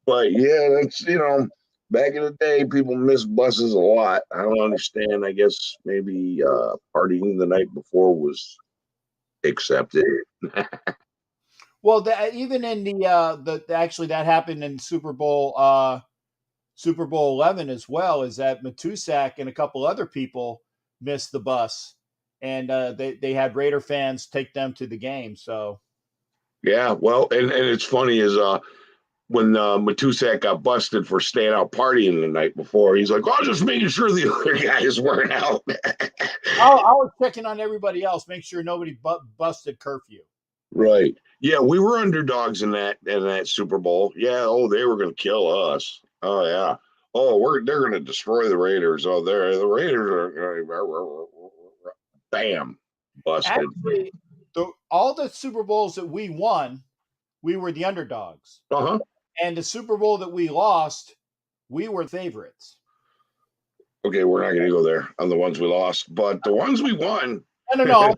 Speaker 3: but yeah, that's back in the day, people missed buses a lot. I don't understand. I guess maybe partying the night before was accepted.
Speaker 2: well, even in the actually that happened in Super Bowl 11 as well. Is that Matusak and a couple other people missed the bus, and they had Raider fans take them to the game. So
Speaker 3: Yeah, well, and it's funny is when Matusak got busted for staying out partying the night before, he's like, "Oh, just making sure the other guys weren't out."
Speaker 2: I was checking on everybody else, make sure nobody busted curfew.
Speaker 3: Right. Yeah, we were underdogs in that Super Bowl. Yeah. Oh, they were going to kill us. Oh yeah. Oh, they're going to destroy the Raiders. Oh, the Raiders are bam, busted.
Speaker 2: Actually, all the Super Bowls that we won, we were the underdogs.
Speaker 3: Uh-huh.
Speaker 2: And the Super Bowl that we lost, we were favorites.
Speaker 3: Okay, we're not going to go there on the ones we lost, but the ones we won.
Speaker 2: No.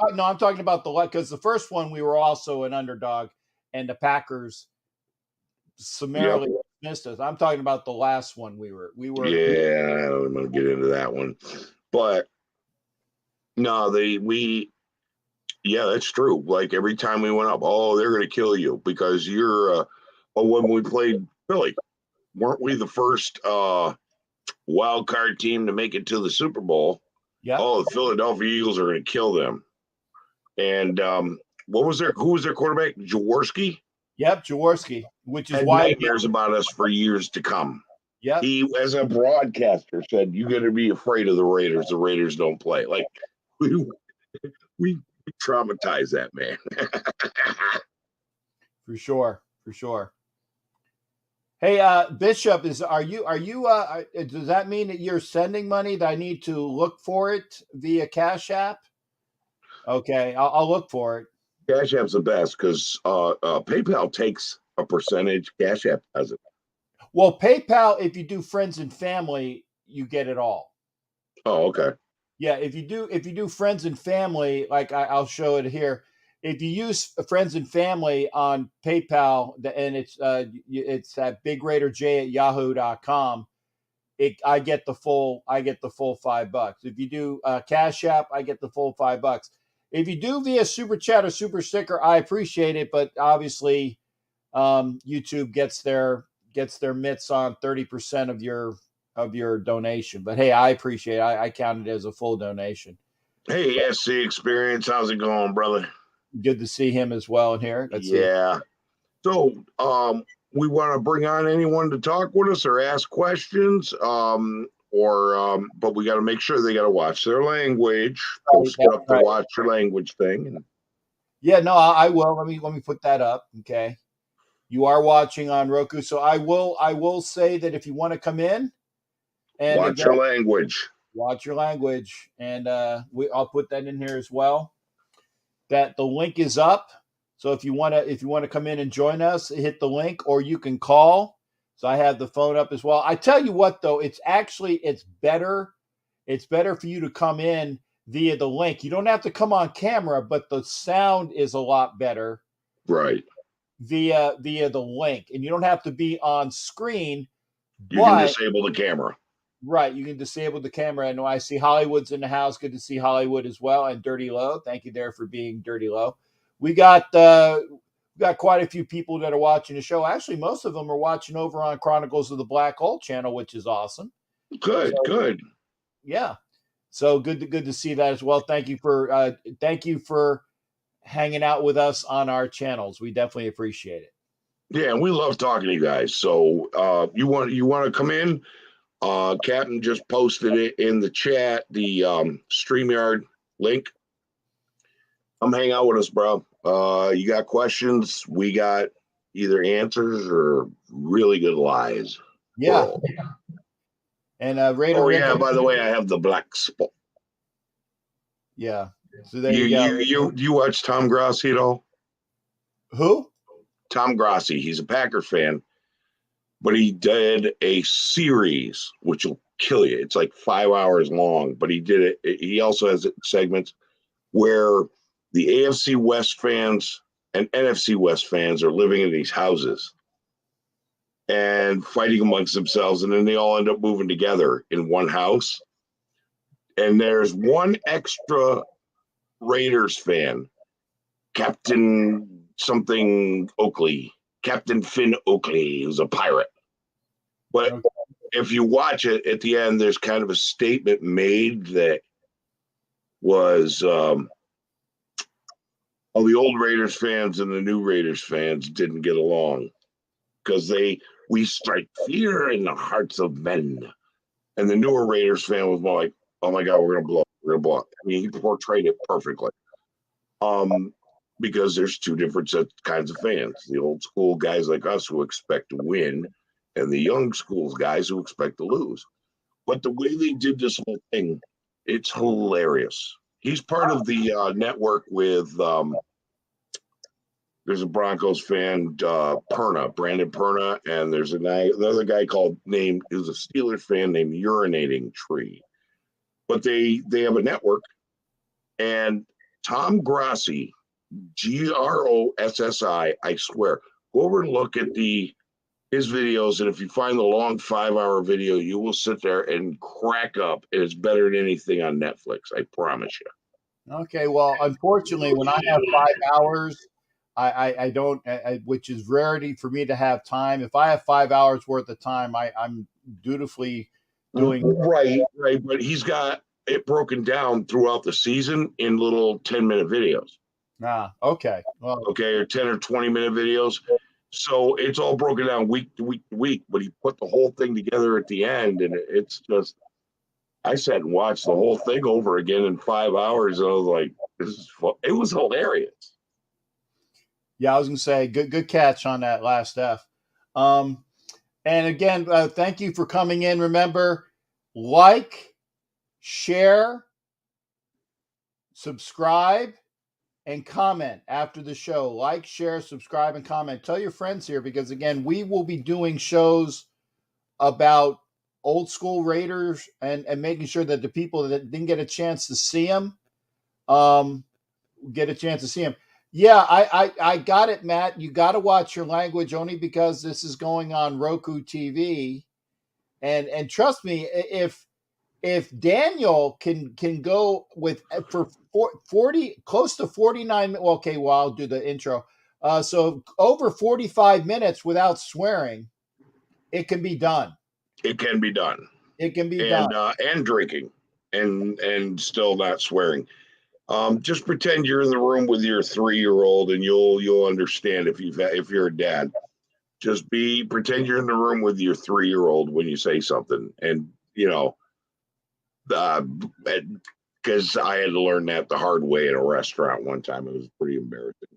Speaker 2: I'm talking about because the first one we were also an underdog, and the Packers summarily missed us. I'm talking about the last one we were.
Speaker 3: Yeah, I'm going to get into that one, but no, yeah, that's true. Like every time we went up, oh, they're going to kill you because you're. When we played Philly, weren't we the first wild card team to make it to the Super Bowl?
Speaker 2: Yeah.
Speaker 3: Oh, the Philadelphia Eagles are going to kill them. And who was their quarterback? Jaworski?
Speaker 2: Yep, Jaworski, which is
Speaker 3: had
Speaker 2: why
Speaker 3: nightmares about us for years to come.
Speaker 2: Yeah.
Speaker 3: He, as a broadcaster, said, "You got to be afraid of the Raiders. The Raiders don't play." Like we traumatized that man.
Speaker 2: For sure. Hey, Bishop, are you does that mean that you're sending money that I need to look for it via Cash App? Okay, I'll look for it.
Speaker 3: Cash App's the best because PayPal takes a percentage. Cash App doesn't.
Speaker 2: Well, PayPal, if you do friends and family, you get it all.
Speaker 3: Oh, okay.
Speaker 2: Yeah, if you do friends and family, like I'll show it here. If you use friends and family on PayPal, and it's at bigraiderj@yahoo.com, I get the full $5. If you do Cash App, I get the full $5. If you do via Super Chat or Super Sticker, I appreciate it, but obviously, YouTube gets their mitts on 30% of your donation. But hey, I appreciate it. I count it as a full donation.
Speaker 3: Hey, SC Experience, how's it going, brother?
Speaker 2: Good to see him as well in here. Let's see.
Speaker 3: So, we want to bring on anyone to talk with us or ask questions, but we got to make sure they got to watch their language. Post up the watch your language thing.
Speaker 2: Yeah, no, I will. Let me put that up. Okay. You are watching on Roku, so I will say that if you want to come in and
Speaker 3: watch your language,
Speaker 2: and I'll put that in here as well. That the link is up, so if you want to come in and join us, hit the link, or you can call. So I have the phone up as well. I tell you what, though, it's better for you to come in via the link. You don't have to come on camera, but the sound is a lot better,
Speaker 3: right?
Speaker 2: Via the link, and you don't have to be on screen.
Speaker 3: You can disable the camera.
Speaker 2: Right, you can disable the camera. I know I see Hollywood's in the house. Good to see Hollywood as well, and Dirty Low. Thank you there for being Dirty Low. We got quite a few people that are watching the show. Actually, most of them are watching over on Chronicles of the Black Hole channel, which is awesome.
Speaker 3: Good.
Speaker 2: Yeah, so good to see that as well. Thank you for hanging out with us on our channels. We definitely appreciate it.
Speaker 3: Yeah, and we love talking to you guys. So you want to come in? Captain just posted it in the chat, the StreamYard link. Come hang out with us, bro. You got questions? We got either answers or really good lies.
Speaker 2: Yeah.
Speaker 3: Bro.
Speaker 2: And Raider.
Speaker 3: Oh yeah, by the way, I have the black spot.
Speaker 2: Yeah. So there you go.
Speaker 3: You watch Tom Grossi at all?
Speaker 2: Who?
Speaker 3: Tom Grossi. He's a Packer fan, but he did a series which will kill you. It's like 5 hours long, but he did it. He also has segments where the AFC West fans and NFC West fans are living in these houses and fighting amongst themselves, and then they all end up moving together in one house. And there's one extra Raiders fan, Captain something Oakley, Captain Finn Oakley, who's a pirate. But if you watch it at the end, there's kind of a statement made that was all the old Raiders fans and the new Raiders fans didn't get along because we strike fear in the hearts of men. And the newer Raiders fan was more like, oh my God, we're gonna blow. We're gonna blow. I mean, he portrayed it perfectly. Because there's two different kinds of fans. The old school guys like us who expect to win, and the young school guys who expect to lose. But the way they did this whole thing, it's hilarious. He's part of the network with there's a Broncos fan, Brandon Perna, and there's another guy who's a Steelers fan named Urinating Tree. But they have a network, and Tom Grossi, Grossi, I swear, go over and look at his videos, and if you find the long 5-hour video, you will sit there and crack up. It's better than anything on Netflix, I promise you.
Speaker 2: Okay, well, unfortunately, when I have 5 hours, I don't, which is rarity for me to have time. If I have 5 hours worth of time, I'm dutifully doing
Speaker 3: right. But he's got it broken down throughout the season in little 10-minute videos.
Speaker 2: Okay. Well,
Speaker 3: okay, or 10 or 20-minute videos. So it's all broken down week to week to week, but he put the whole thing together at the end, and it's just, I sat and watched the whole thing over again in 5 hours, and I was like, this is fun. It was hilarious.
Speaker 2: Yeah, I was gonna say good catch on that last F. And again, thank you for coming in. Remember, like, share, subscribe, and comment after the show. Like, share, subscribe, and comment. Tell your friends here because, again, we will be doing shows about old school Raiders and making sure that the people that didn't get a chance to see them get a chance to see them. Yeah, I got it, Matt. You got to watch your language only because this is going on Roku TV. And trust me, if Daniel can go with for 40 close to 49, okay, well, I'll do the intro. So over 45 minutes without swearing, it can be done.
Speaker 3: It can be done.
Speaker 2: It can be done.
Speaker 3: And drinking and still not swearing. Just pretend you're in the room with your 3-year-old, and you'll understand if you're a dad. Just pretend you're in the room with your 3-year-old when you say something, and because I had to learn that the hard way at a restaurant one time. It was pretty embarrassing.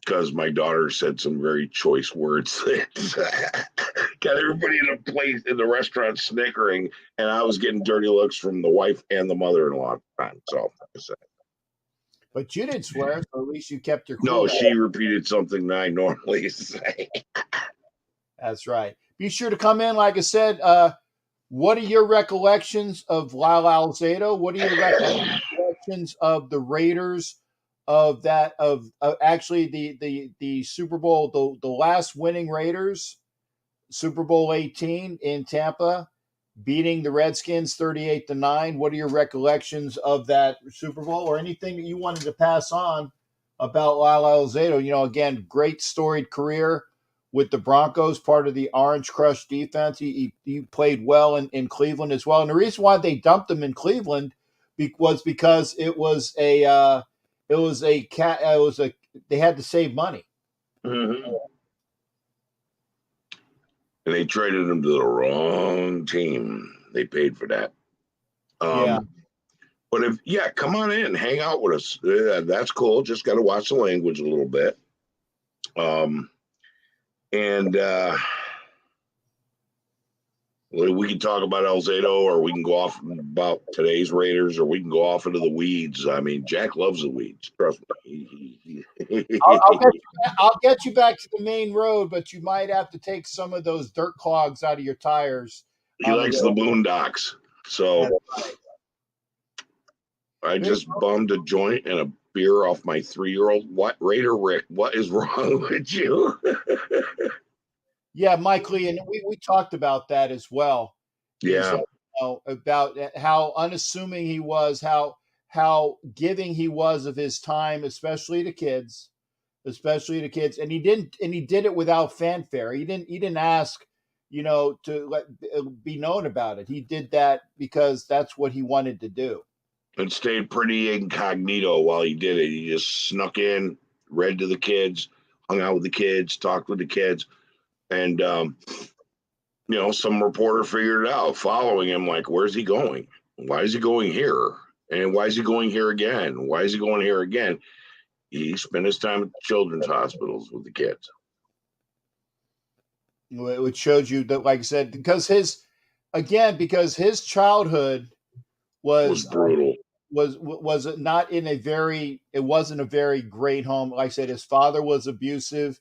Speaker 3: Because my daughter said some very choice words that got everybody in the restaurant snickering, and I was getting dirty looks from the wife and the mother-in-law at the time. So,
Speaker 2: but you didn't swear, so at least you kept your cool.
Speaker 3: No, she repeated something that I normally say.
Speaker 2: That's right. Be sure to come in. Like I said, what are your recollections of Lyle Alzado? What are your recollections of the Raiders? Of actually the Super Bowl, the last winning Raiders, Super Bowl 18 in Tampa, beating the Redskins 38-9. What are your recollections of that Super Bowl, or anything that you wanted to pass on about Lyle Alzado? Again, great storied career with the Broncos, part of the Orange Crush defense. He played well in Cleveland as well. And the reason why they dumped him in Cleveland was because they had to save money.
Speaker 3: Mm-hmm. And they traded him to the wrong team. They paid for that.
Speaker 2: Yeah.
Speaker 3: But come on in, hang out with us. That's cool. Just got to watch the language a little bit. And we can talk about Alzado, or we can go off about today's Raiders, or we can go off into the weeds. I mean, Jack loves the weeds. Trust me.
Speaker 2: I'll get you back to the main road, but you might have to take some of those dirt clogs out of your tires.
Speaker 3: He likes the boondocks. So I just bummed a joint and a beer off my 3-year-old. What, Raider Rick? What is wrong with you?
Speaker 2: Yeah, Mike Lee, and we talked about that as well.
Speaker 3: Yeah.
Speaker 2: About how unassuming he was, how giving he was of his time, especially to kids, and he did it without fanfare. He didn't ask, to be known about it. He did that because that's what he wanted to do.
Speaker 3: And stayed pretty incognito while he did it. He just snuck in, read to the kids, hung out with the kids, talked with the kids. And, some reporter figured it out, following him, like, where's he going? Why is he going here? And why is he going here again? Why is he going here again? He spent his time at children's hospitals with the kids.
Speaker 2: Which shows you that, like I said, because his childhood was
Speaker 3: brutal.
Speaker 2: Was not in it wasn't a very great home. Like I said, his father was abusive.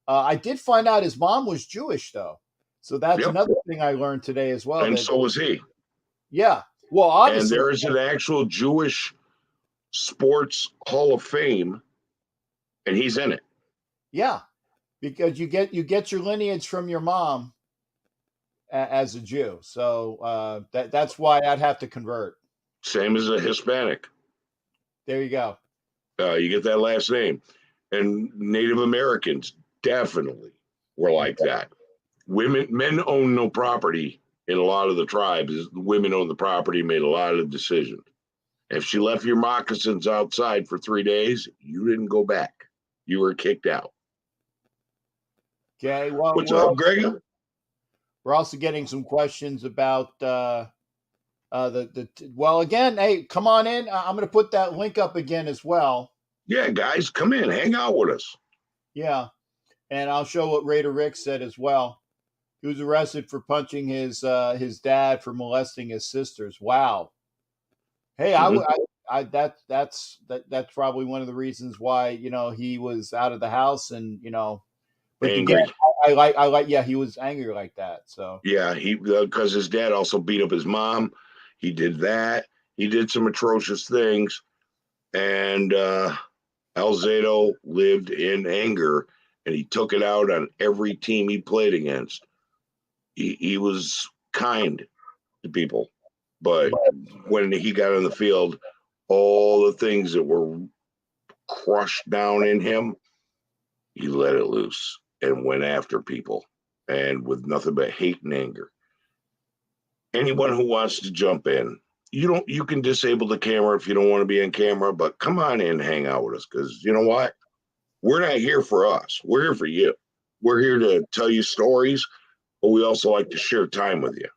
Speaker 2: I did find out his mom was Jewish, though. So that's another thing I learned today as well.
Speaker 3: And so was he.
Speaker 2: Yeah. Well, obviously.
Speaker 3: And there is an actual Jewish sports Hall of Fame, and he's in it.
Speaker 2: Yeah. Because you get your lineage from your mom as a Jew. So that's why I'd have to convert.
Speaker 3: Same as a Hispanic.
Speaker 2: There you go.
Speaker 3: You get that last name. And Native Americans definitely were like that. Men own no property in a lot of the tribes. The women own the property, made a lot of decisions. If she left your moccasins outside for 3 days, you didn't go back. You were kicked out.
Speaker 2: Okay. Well,
Speaker 3: what's up, Greg?
Speaker 2: We're also getting some questions about well, again, hey, come on in. I'm going to put that link up again as well.
Speaker 3: Yeah, guys, come in, hang out with us.
Speaker 2: Yeah, and I'll show what Raider Rick said as well. He was arrested for punching his dad for molesting his sisters. Wow. Hey, that's probably one of the reasons why he was out of the house, and but
Speaker 3: angry.
Speaker 2: Again, I like he was angry like that. So
Speaker 3: yeah, he because his dad also beat up his mom. He did that. He did some atrocious things, and Alzado lived in anger, and he took it out on every team he played against. He was kind to people, but when he got on the field, all the things that were crushed down in him, he let it loose and went after people, and with nothing but hate and anger. Anyone who wants to jump in, you can disable the camera if you don't want to be on camera, but come on in and hang out with us, because you know what? We're not here for us. We're here for you. We're here to tell you stories, but we also like to share time with you.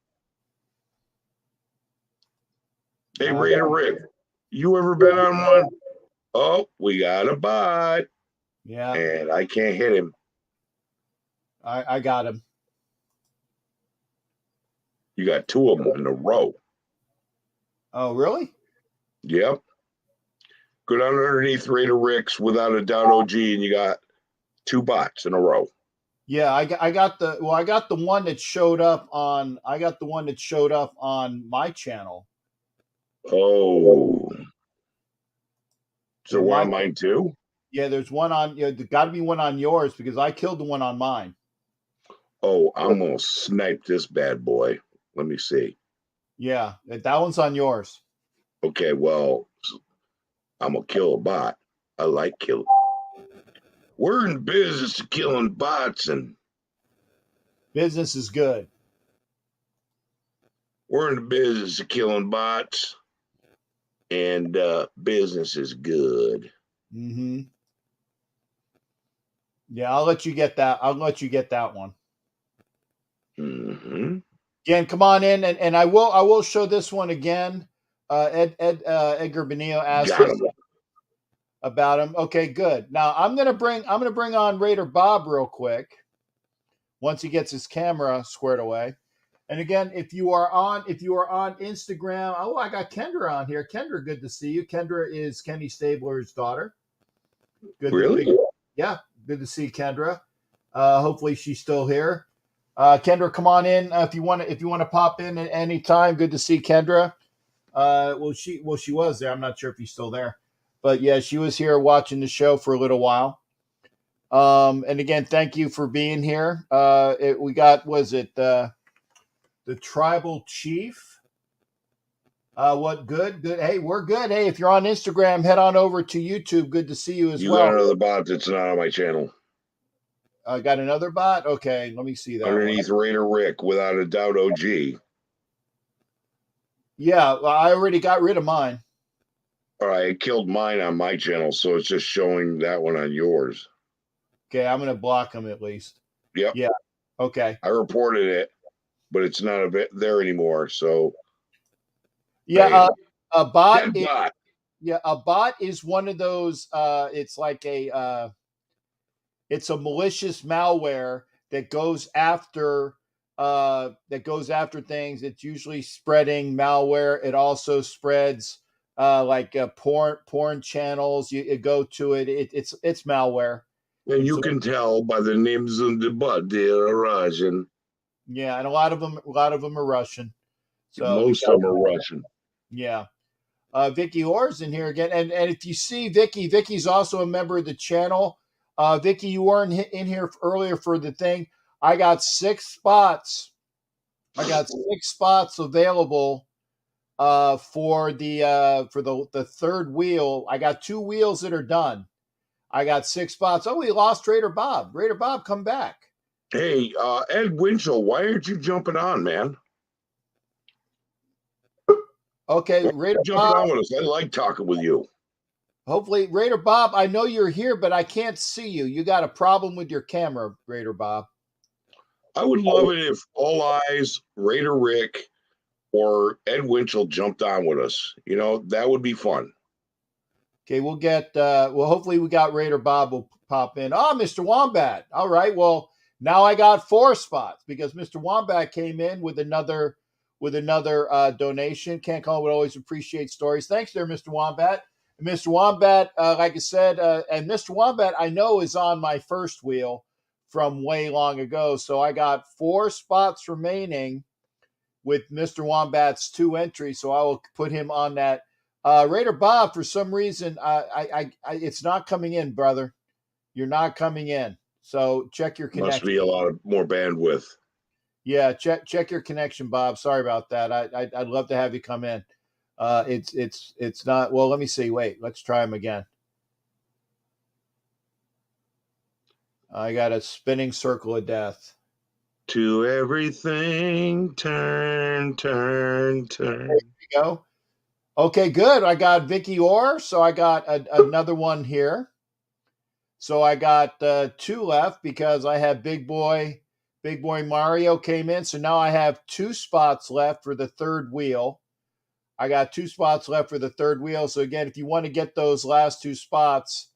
Speaker 3: Hey, Raider Rick, you ever been on one? Oh, we got a bot.
Speaker 2: Yeah.
Speaker 3: And I can't hit him.
Speaker 2: I got him.
Speaker 3: You got 2 of them in a row.
Speaker 2: Oh, really?
Speaker 3: Yep. Go down underneath Raider Rick's Without a Doubt OG, and you got 2 bots in a row.
Speaker 2: Yeah, I got the one that showed up on my channel.
Speaker 3: Oh. So one on mine too?
Speaker 2: Yeah, there's one on there's got to be one on yours, because I killed the one on mine.
Speaker 3: Oh, I'm gonna snipe this bad boy. Let me see.
Speaker 2: Yeah, that one's on yours.
Speaker 3: Okay, well, I'm gonna kill a bot. I like killing. We're in the business of killing bots, and
Speaker 2: business is good.
Speaker 3: We're in the business of killing bots, and business is good.
Speaker 2: Mm-hmm. Yeah, I'll let you get that. I'll let you get that one.
Speaker 3: Mm-hmm.
Speaker 2: Again, come on in, and I will show this one again. Edgar Benio asked
Speaker 3: Got
Speaker 2: us
Speaker 3: him.
Speaker 2: about him. Okay, good. Now I'm gonna bring on Raider Bob real quick once he gets his camera squared away. And again, if you are on Instagram, oh, I got Kendra on here. Kendra, good to see you. Kendra is Kenny Stabler's daughter.
Speaker 3: Really?
Speaker 2: Yeah, good to see Kendra. Hopefully she's still here. Kendra, come on in if you want to pop in at any time. Good to see Kendra. She was there. I'm not sure if she's still there, but yeah, she was here watching the show for a little while. And again, thank you for being here. We got the tribal chief. What good? Good. Hey, we're good. Hey, if you're on Instagram, head on over to YouTube. Good to see you as
Speaker 3: You
Speaker 2: well.
Speaker 3: got another bot that's not on my channel.
Speaker 2: Got another bot? Okay, let me see that.
Speaker 3: Underneath Raider Rick, without a doubt, OG.
Speaker 2: Yeah, well, I already got rid of mine.
Speaker 3: All right, it killed mine on my channel, so it's just showing that one on yours.
Speaker 2: Okay, I'm going to block him at least.
Speaker 3: Yep.
Speaker 2: Yeah. Okay.
Speaker 3: I reported it, but it's not there anymore. So
Speaker 2: yeah, a bot.
Speaker 3: Dead bot.
Speaker 2: Yeah, a bot is one of those. It's like it's a malicious malware that goes after things. It's usually spreading malware. It also spreads porn channels. You go to it. It's malware.
Speaker 3: And you can tell by the names on the bot they're Russian.
Speaker 2: Yeah, and a lot of them are Russian. So
Speaker 3: most of them are Russian.
Speaker 2: Yeah. Vicky Orr's in here again. And if you see Vicky's also a member of the channel. Vicky, you weren't in here earlier for the thing. I got 6 spots. I got 6 spots available for the third wheel. I got 2 wheels that are done. I got 6 spots. Oh, we lost Raider Bob. Raider Bob, come back.
Speaker 3: Hey, Ed Winchell, why aren't you jumping on, man?
Speaker 2: Okay, Raider
Speaker 3: jumping
Speaker 2: Bob.
Speaker 3: on with us. I like talking with you.
Speaker 2: Hopefully, Raider Bob, I know you're here, but I can't see you. You got a problem with your camera, Raider Bob.
Speaker 3: I would love it if All Eyes, Raider Rick, or Ed Winchell jumped on with us. You know, that would be fun.
Speaker 2: Okay, we'll get hopefully we got Raider Bob will pop in. Oh, Mr. Wombat. All right. Well, now I got 4 spots because Mr. Wombat came in with another donation. Can't call it, would always appreciate stories. Thanks there, Mr. Wombat. And Mr. Wombat, like I said, and Mr. Wombat I know is on my first wheel from way long ago. So I got 4 spots remaining with Mr. Wombat's 2 entries. So I will put him on that. Raider Bob, for some reason, it's not coming in, brother. You're not coming in. So check your connection.
Speaker 3: Must be a lot of more bandwidth.
Speaker 2: Yeah, check your connection, Bob. Sorry about that. I'd love to have you come in. It's not. Well, let me see. Wait, let's try him again. I got a spinning circle of death.
Speaker 3: To everything, turn.
Speaker 2: There you go. Okay, good. I got Vicky Orr, so I got another one here. So I got 2 left because I have Big Boy Mario came in. So now I have 2 spots left for the third wheel. I got 2 spots left for the third wheel. So again, if you want to get those last 2 spots,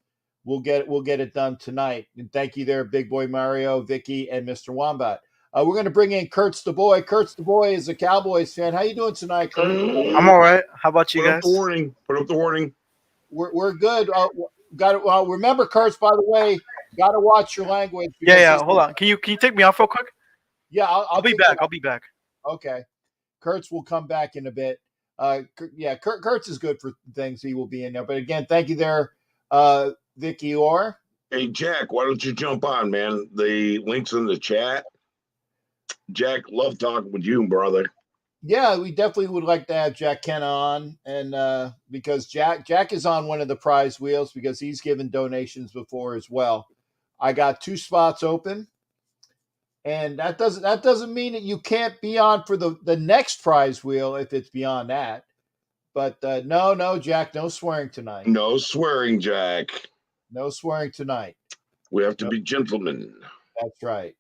Speaker 2: we'll get it done tonight. And thank you there, Big Boy Mario, Vicky, and Mr. Wombat. We're going to bring in Kurtz the Boy. Kurtz the Boy is a Cowboys fan. How you doing tonight, Kurt?
Speaker 4: I'm all right. How about you guys?
Speaker 3: Put up the warning.
Speaker 2: We're good. Got to remember, Kurtz. By the way, got to watch your language.
Speaker 4: Yeah. Hold on. Can you take me off real quick?
Speaker 2: Yeah,
Speaker 4: I'll be back. I'll be back.
Speaker 2: Okay, Kurtz will come back in a bit. Yeah, Kurtz is good for things. He will be in there. But again, thank you there, Vicky Orr.
Speaker 3: Hey, Jack, why don't you jump on, man? The link's in the chat. Jack, love talking with you, brother.
Speaker 2: Yeah, we definitely would like to have Jack Kenna on, and because Jack is on one of the prize wheels because he's given donations before as well. I got 2 spots open, and that doesn't mean that you can't be on for the next prize wheel if it's beyond that. But no, Jack, no swearing tonight.
Speaker 3: No swearing, Jack.
Speaker 2: No swearing tonight.
Speaker 3: We have to be gentlemen.
Speaker 2: That's right.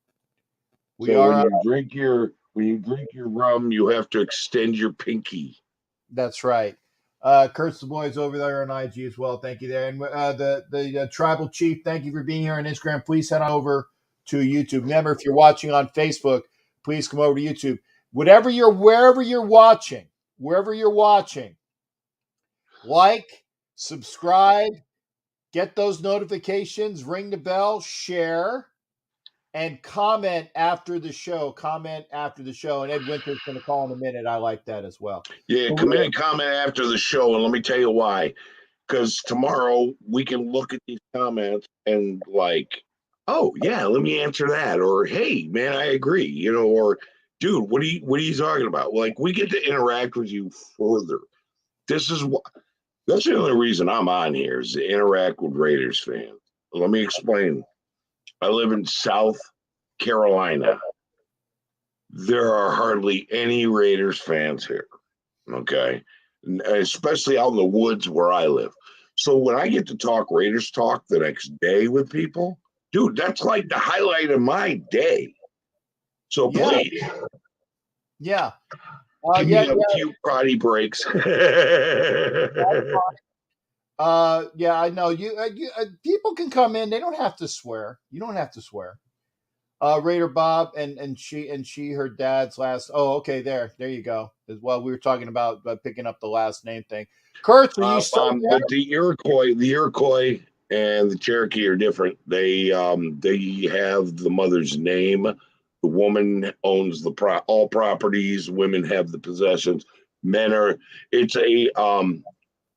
Speaker 2: We
Speaker 3: So
Speaker 2: are.
Speaker 3: when you drink your rum, you have to extend your pinky.
Speaker 2: That's right. Kurt's the boys over there on IG as well. Thank you there. And the tribal chief, thank you for being here on Instagram. Please head on over to YouTube. Remember, if you're watching on Facebook, please come over to YouTube. Wherever you're watching, like, subscribe, get those notifications, ring the bell, share, and comment after the show. And Ed Winter's going to call in a minute. I like that as well.
Speaker 3: Yeah, come in and comment after the show, and let me tell you why. Because tomorrow we can look at these comments and like, oh yeah, let me answer that, or hey man, I agree, or dude, what are you talking about? Like, we get to interact with you further. This is what that's the only reason I'm on here, is to interact with Raiders fans. Let me explain. I live in South Carolina. There are hardly any Raiders fans here. Okay. Especially out in the woods where I live. So when I get to talk Raiders talk the next day with people, dude, that's like the highlight of my day. So please.
Speaker 2: Yeah.
Speaker 3: Give me a few potty breaks.
Speaker 2: Yeah, I know. People can come in. They don't have to swear. You don't have to swear. Raider Bob and she her dad's last. Oh, okay, there you go. As well, we were talking about picking up the last name thing. Kurt, are you still there?
Speaker 3: But the Iroquois and the Cherokee are different. They have the mother's name. The woman owns all properties. Women have the possessions. It's a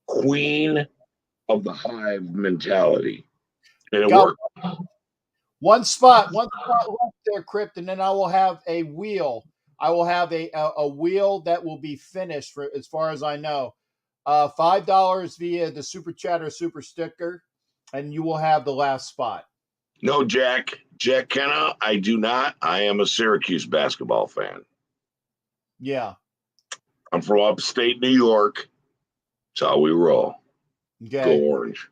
Speaker 3: queen of the hive mentality, and it works.
Speaker 2: One spot left there, Crypt, and then I will have a wheel. I will have a wheel that will be finished, for as far as I know. $5 via the Super Chat or Super Sticker, and you will have the last spot.
Speaker 3: No, Jack Kenna, I do not. I am a Syracuse basketball fan.
Speaker 2: Yeah.
Speaker 3: I'm from upstate New York. That's how we roll.
Speaker 2: Okay.
Speaker 3: Go Orange.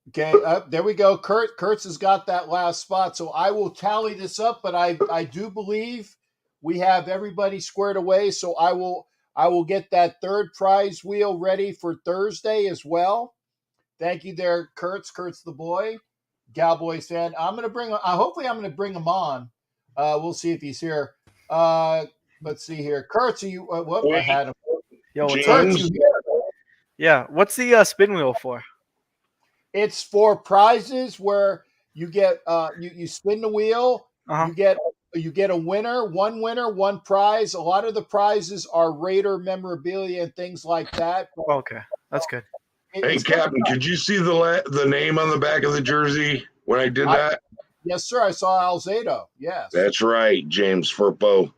Speaker 2: Okay, there we go. Kurtz has got that last spot, so I will tally this up. But I do believe we have everybody squared away. So I will get that third prize wheel ready for Thursday as well. Thank you there, Kurtz the boy, Cowboys fan. Hopefully I'm gonna bring him on. We'll see if he's here. Let's see here. Kurtz, are you? I had him.
Speaker 4: Yo, what's
Speaker 3: James?
Speaker 4: up? You here? Yeah. What's the spin wheel for?
Speaker 2: It's for prizes where you get you spin the wheel, you get a winner, one prize. A lot of the prizes are Raider memorabilia and things like that.
Speaker 4: Okay, that's good.
Speaker 3: Hey, Captain, could you see the name on the back of the jersey when I did that?
Speaker 2: Yes, sir. I saw Alzado. Yes.
Speaker 3: That's right, James Furpo.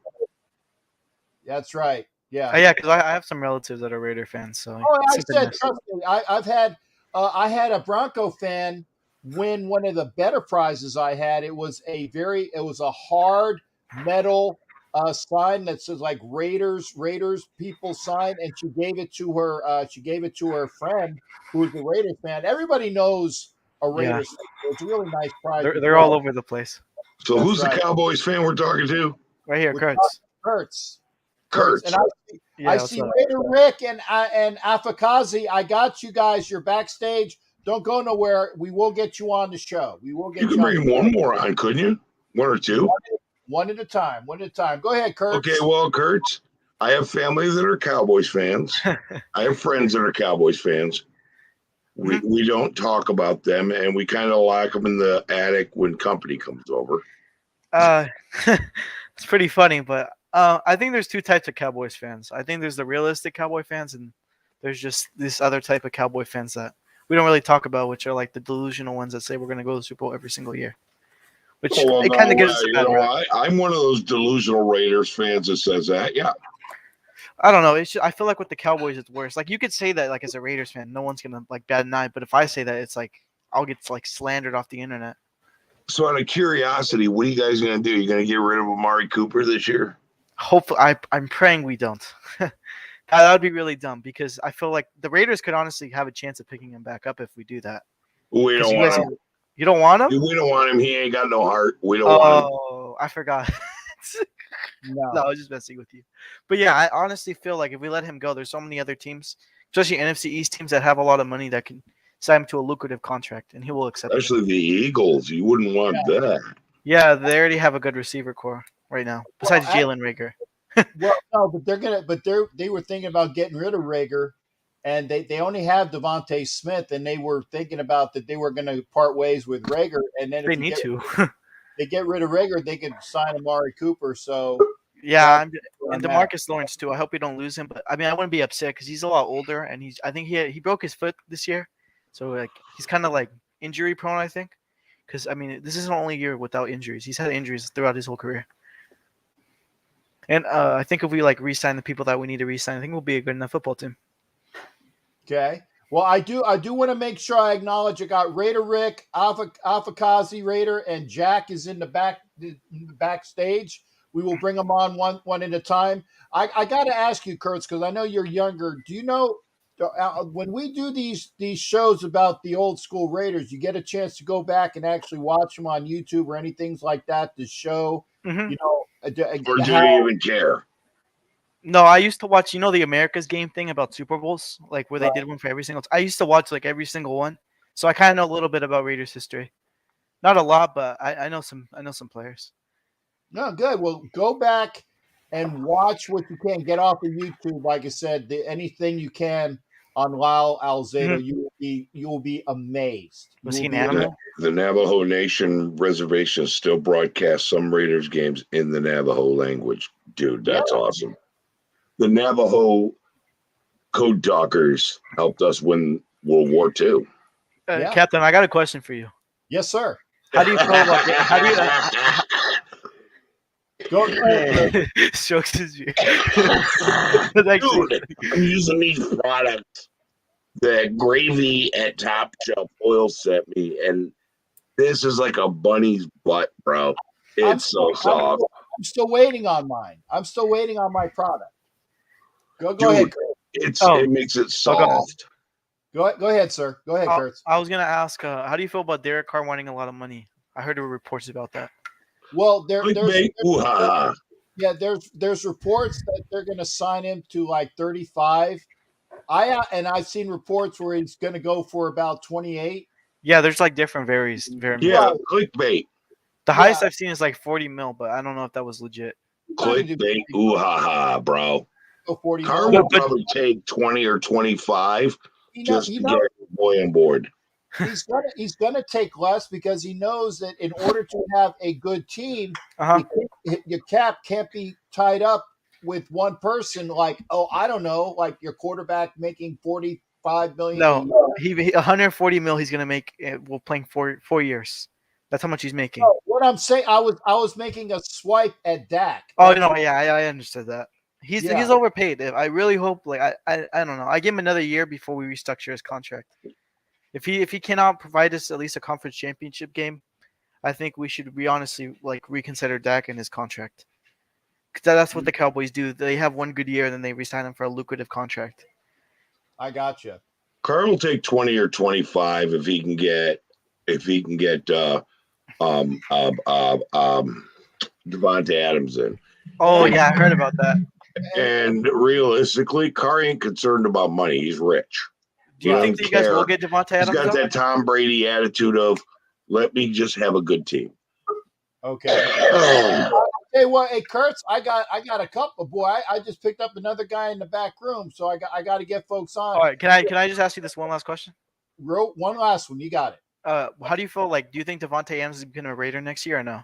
Speaker 2: That's right. Yeah.
Speaker 4: Yeah, because I have some relatives that are Raider fans. So.
Speaker 2: I said, trust me, I had a Bronco fan win one of the better prizes I had. It was a hard metal sign that says like Raiders people sign, and she gave it to her friend who's a Raiders fan. Everybody knows a Raiders fan. It's a really nice prize.
Speaker 4: They're all over the place.
Speaker 3: So who's the Cowboys fan we're talking to?
Speaker 4: Right here, Kurtz.
Speaker 3: Kurtz.
Speaker 2: And I see Raider Rick and Afakazi. I got you guys. You're backstage. Don't go nowhere. We will get you on the show. You
Speaker 3: can bring one more on, couldn't you? One or two?
Speaker 2: One at a time. Go ahead, Kurtz.
Speaker 3: Okay, well, Kurtz, I have family that are Cowboys fans. I have friends that are Cowboys fans. We don't talk about them, and we kind of lock them in the attic when company comes over.
Speaker 4: It's pretty funny, but I think there's two types of Cowboys fans. I think there's the realistic Cowboy fans, and there's just this other type of Cowboy fans that we don't really talk about, which are like the delusional ones that say we're going to go to the Super Bowl every single year. Which it kind of gives us a bad rap.
Speaker 3: I'm one of those delusional Raiders fans that says that, yeah.
Speaker 4: I don't know. I feel like with the Cowboys, it's worse. Like, you could say that, like, as a Raiders fan, no one's going to, like, bat an eye. But if I say that, it's like I'll get, like, slandered off the internet.
Speaker 3: So out of curiosity, what are you guys going to do? You going to get rid of Amari Cooper this year?
Speaker 4: Hopefully, I'm praying we don't. That would be really dumb, because I feel like the Raiders could honestly have a chance of picking him back up if we do that.
Speaker 3: We don't want him.
Speaker 4: You don't want him?
Speaker 3: We don't want him. He ain't got no heart. We don't want him.
Speaker 4: Oh, I forgot.
Speaker 2: No.
Speaker 4: No, I was just messing with you. But yeah, I honestly feel like if we let him go, there's so many other teams, especially NFC East teams that have a lot of money that can sign him to a lucrative contract, and he will accept it.
Speaker 3: Especially the Eagles. You wouldn't want that.
Speaker 4: Yeah, they already have a good receiver core right now, besides Jalen Rager.
Speaker 2: Well, no, but they were thinking about getting rid of Rager, and they only have Devontae Smith, and they were thinking about that they were going to part ways with Rager, and then
Speaker 4: They need to.
Speaker 2: they get rid of Rager, they could sign Amari Cooper. So
Speaker 4: Yeah,
Speaker 2: that's
Speaker 4: and
Speaker 2: where I'm at.
Speaker 4: DeMarcus Lawrence too. I hope we don't lose him, but I mean, I wouldn't be upset because he's a lot older, and I think he broke his foot this year, so like he's kind of like injury prone. I think because I mean, this isn't the only year without injuries. He's had injuries throughout his whole career. And I think if we like re-sign the people that we need to re-sign, I think we'll be a good enough football team.
Speaker 2: Okay. Well, I do want to make sure I acknowledge I got Raider Rick, Alpha Raider, and Jack is in the backstage. We will bring them on one at a time. I got to ask you, Kurtz, because I know you're younger. Do you know when we do these shows about the old school Raiders, you get a chance to go back and actually watch them on YouTube or anything like that to show, you know,
Speaker 3: Or do you even care?
Speaker 4: No, I used to watch, the America's Game thing about Super Bowls, like where they did one for every single. I used to watch like every single one, so I kind of know a little bit about Raiders history. Not a lot, but I know some. I know some players.
Speaker 2: No, good. Well, go back and watch what you can. Get off of YouTube, like I said, anything you can on Lyle Alzado. You will be amazed.
Speaker 4: Was he an
Speaker 2: be
Speaker 4: animal?
Speaker 3: The Navajo Nation reservation still broadcasts some Raiders games in the Navajo language. Dude, that's awesome. The Navajo code talkers helped us win World War II.
Speaker 4: Captain, I got a question for you.
Speaker 2: Yes, sir.
Speaker 4: How do you feel about
Speaker 2: Go ahead.
Speaker 4: Strokes his view.
Speaker 3: Dude, I'm using these products that Gravy at Top Shelf Oil sent me, and this is like a bunny's butt, bro. It's so soft.
Speaker 2: I'm still waiting on mine. I'm still waiting on my product. Go
Speaker 3: Dude,
Speaker 2: ahead.
Speaker 3: It makes it soft.
Speaker 2: Go ahead, sir. Go ahead, Kurtz.
Speaker 4: I was gonna ask, how do you feel about Derek Carr wanting a lot of money? I heard there were reports about that.
Speaker 2: Well, there's reports that they're going to sign him to like 35. I've seen reports where he's going to go for about 28.
Speaker 4: Yeah, there's like different variants.
Speaker 3: Yeah, clickbait.
Speaker 4: The highest I've seen is like 40 mil, but I don't know if that was legit.
Speaker 3: Clickbait, bro. Carr will probably take 20 or 25 just to get your boy on board.
Speaker 2: He's gonna take less because he knows that in order to have a good team, your cap can't be tied up with one person. Like, I don't know, like your quarterback making $45 million.
Speaker 4: No, he 140 mil. He's gonna make. We're playing 4 years. That's how much he's making.
Speaker 2: No, what I'm saying, I was making a swipe at Dak.
Speaker 4: Oh no, yeah, I understood that. He's overpaid. I really hope. Like I don't know. I give him another year before we restructure his contract. If he cannot provide us at least a conference championship game, I think we should honestly like reconsider Dak and his contract. Because that's what the Cowboys do. They have one good year and then they resign him for a lucrative contract.
Speaker 2: I gotcha.
Speaker 3: Carr will take 20 or 25 if he can get Devontae Adams in.
Speaker 4: Oh yeah, I heard about that.
Speaker 3: And realistically, Carr ain't concerned about money. He's rich.
Speaker 4: Do you think that you guys will get Devontae Adams?
Speaker 3: He's got that Tom Brady attitude of, let me just have a good team.
Speaker 2: Okay. Hey, well, hey, Kurtz, I got a couple. Boy, I just picked up another guy in the back room, so I got to get folks on.
Speaker 4: All right, can I just ask you this one last question?
Speaker 2: One last one. You got it.
Speaker 4: How do you feel? Like, do you think Devontae Adams is going to Raider next year or no?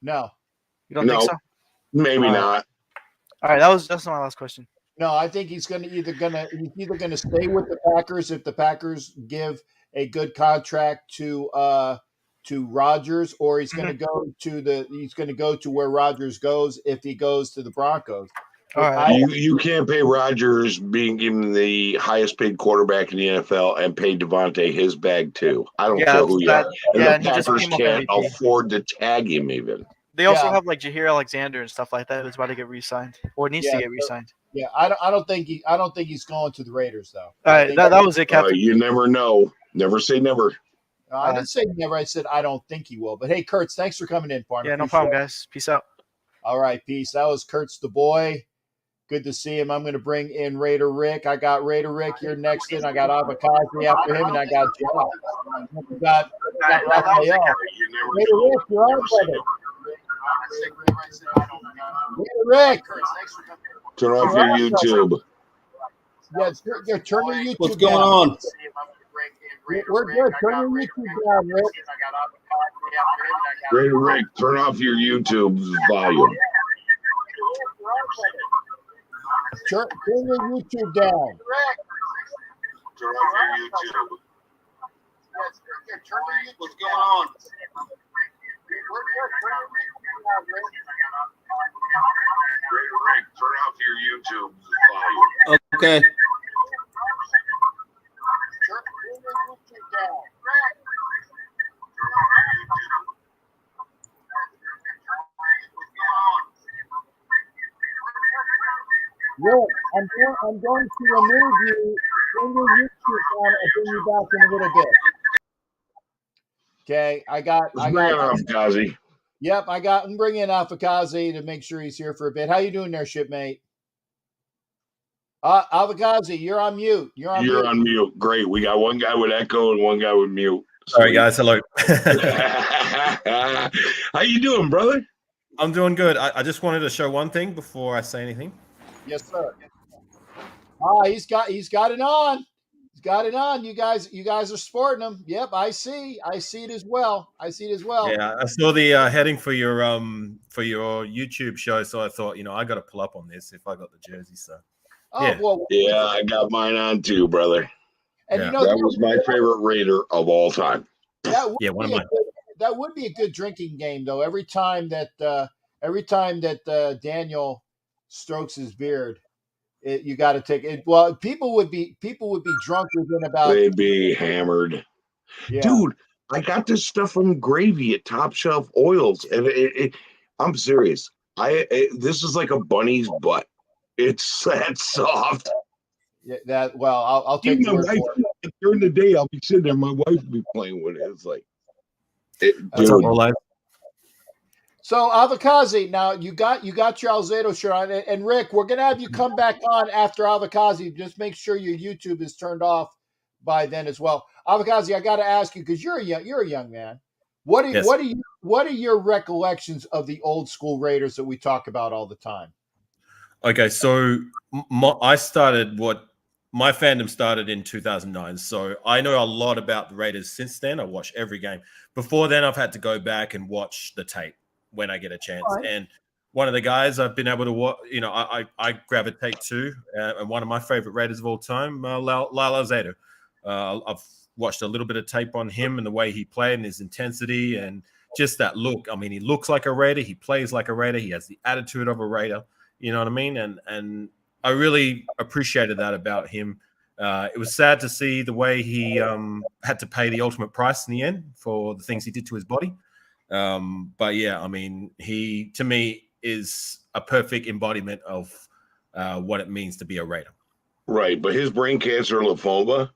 Speaker 2: No.
Speaker 4: You don't think so?
Speaker 3: Maybe not.
Speaker 4: All right, that's my last question.
Speaker 2: No, I think he's either gonna stay with the Packers if the Packers give a good contract to Rodgers, or he's gonna go to where Rodgers goes if he goes to the Broncos.
Speaker 4: All right.
Speaker 3: You can't pay Rodgers being given the highest paid quarterback in the NFL and pay Devontae his bag too. I don't care who you are. And the Packers can't afford to tag him even.
Speaker 4: They also have like Jair Alexander and stuff like that who's about to get re-signed or needs to get re-signed.
Speaker 2: Yeah, I don't think he's going to the Raiders though.
Speaker 4: All right, that was it, Captain.
Speaker 3: You never know. Never say never.
Speaker 2: I didn't say never. I said I don't think he will. But hey, Kurtz, thanks for coming in, partner.
Speaker 4: Yeah, no
Speaker 2: Appreciate
Speaker 4: problem,
Speaker 2: it.
Speaker 4: guys. Peace out.
Speaker 2: All right, peace. That was Kurtz the boy. Good to see him. I'm going to bring in Raider Rick. I got Raider Rick here next in. I got Avakazi after him, and I got Joe. Got Raphael. Raider Rick, you're on, brother. Raider Rick.
Speaker 3: Turn off your YouTube.
Speaker 2: Yes, you're turning your YouTube
Speaker 5: What's going
Speaker 2: down.
Speaker 5: on?
Speaker 2: We're good. Turn your YouTube down, Rick.
Speaker 3: Raider Rick, turn off your YouTube volume.
Speaker 2: Turn your YouTube down.
Speaker 3: Turn off your YouTube.
Speaker 5: What's going on?
Speaker 3: Raider Rick, turn off your YouTube volume.
Speaker 5: Okay.
Speaker 2: Rick, I'm going to remove you. Turn your YouTube down and bring you back in a little bit. Okay, I got.
Speaker 3: Kazi.
Speaker 2: Yep, I'm bringing in Avakazi to make sure he's here for a bit. How you doing there, shipmate? Avakazi, you're on mute. You're
Speaker 3: on mute. Great. We got one guy with echo and one guy with mute.
Speaker 6: Sorry, guys. Hello.
Speaker 3: How you doing, brother?
Speaker 6: I'm doing good. I just wanted to show one thing before I say anything.
Speaker 2: Yes, sir. He's got it on. He's got it on. You guys are sporting him. Yep, I see it as well.
Speaker 6: Yeah, I saw the heading for your YouTube show, so I thought, I got to pull up on this if I got the jersey. So.
Speaker 3: Yeah, I got mine on too, brother.
Speaker 2: And
Speaker 6: yeah.
Speaker 3: That was my favorite Raider of all time.
Speaker 2: That
Speaker 6: one of mine.
Speaker 2: That would be a good drinking game, though. Every time that Daniel strokes his beard, you got to take it. Well, people would be drunk within about.
Speaker 3: They'd be hammered.
Speaker 2: Yeah.
Speaker 3: Dude, I got this stuff from Gravy at Top Shelf Oils, and I'm serious. This is like a bunny's butt. It's that soft.
Speaker 2: Yeah, I'll take your word for it.
Speaker 3: During the day, I'll be sitting there. My wife will be playing with it. It's like,
Speaker 6: dude.
Speaker 2: So Avakazi, now you got your Alzado shirt on, and Rick, we're gonna have you come back on after Avakazi. Just make sure your YouTube is turned off by then as well. Avakazi, I got to ask you because you're a young man. What are your recollections of the old school Raiders that we talk about all the time?
Speaker 6: Okay, so my fandom started in 2009. So I know a lot about the Raiders since then. I watched every game. Before then, I've had to go back and watch the tape when I get a chance. Right. And one of the guys I've been able to watch, I gravitate to, and one of my favorite Raiders of all time, Lyle Alzado. I've watched a little bit of tape on him and the way he played and his intensity and just that look. I mean, he looks like a Raider. He plays like a Raider. He has the attitude of a Raider. You know what I mean? And I really appreciated that about him. It was sad to see the way he had to pay the ultimate price in the end for the things he did to his body. But yeah, I mean, he, to me, is a perfect embodiment of what it means to be a Raider.
Speaker 3: Right, but his brain cancer lymphoma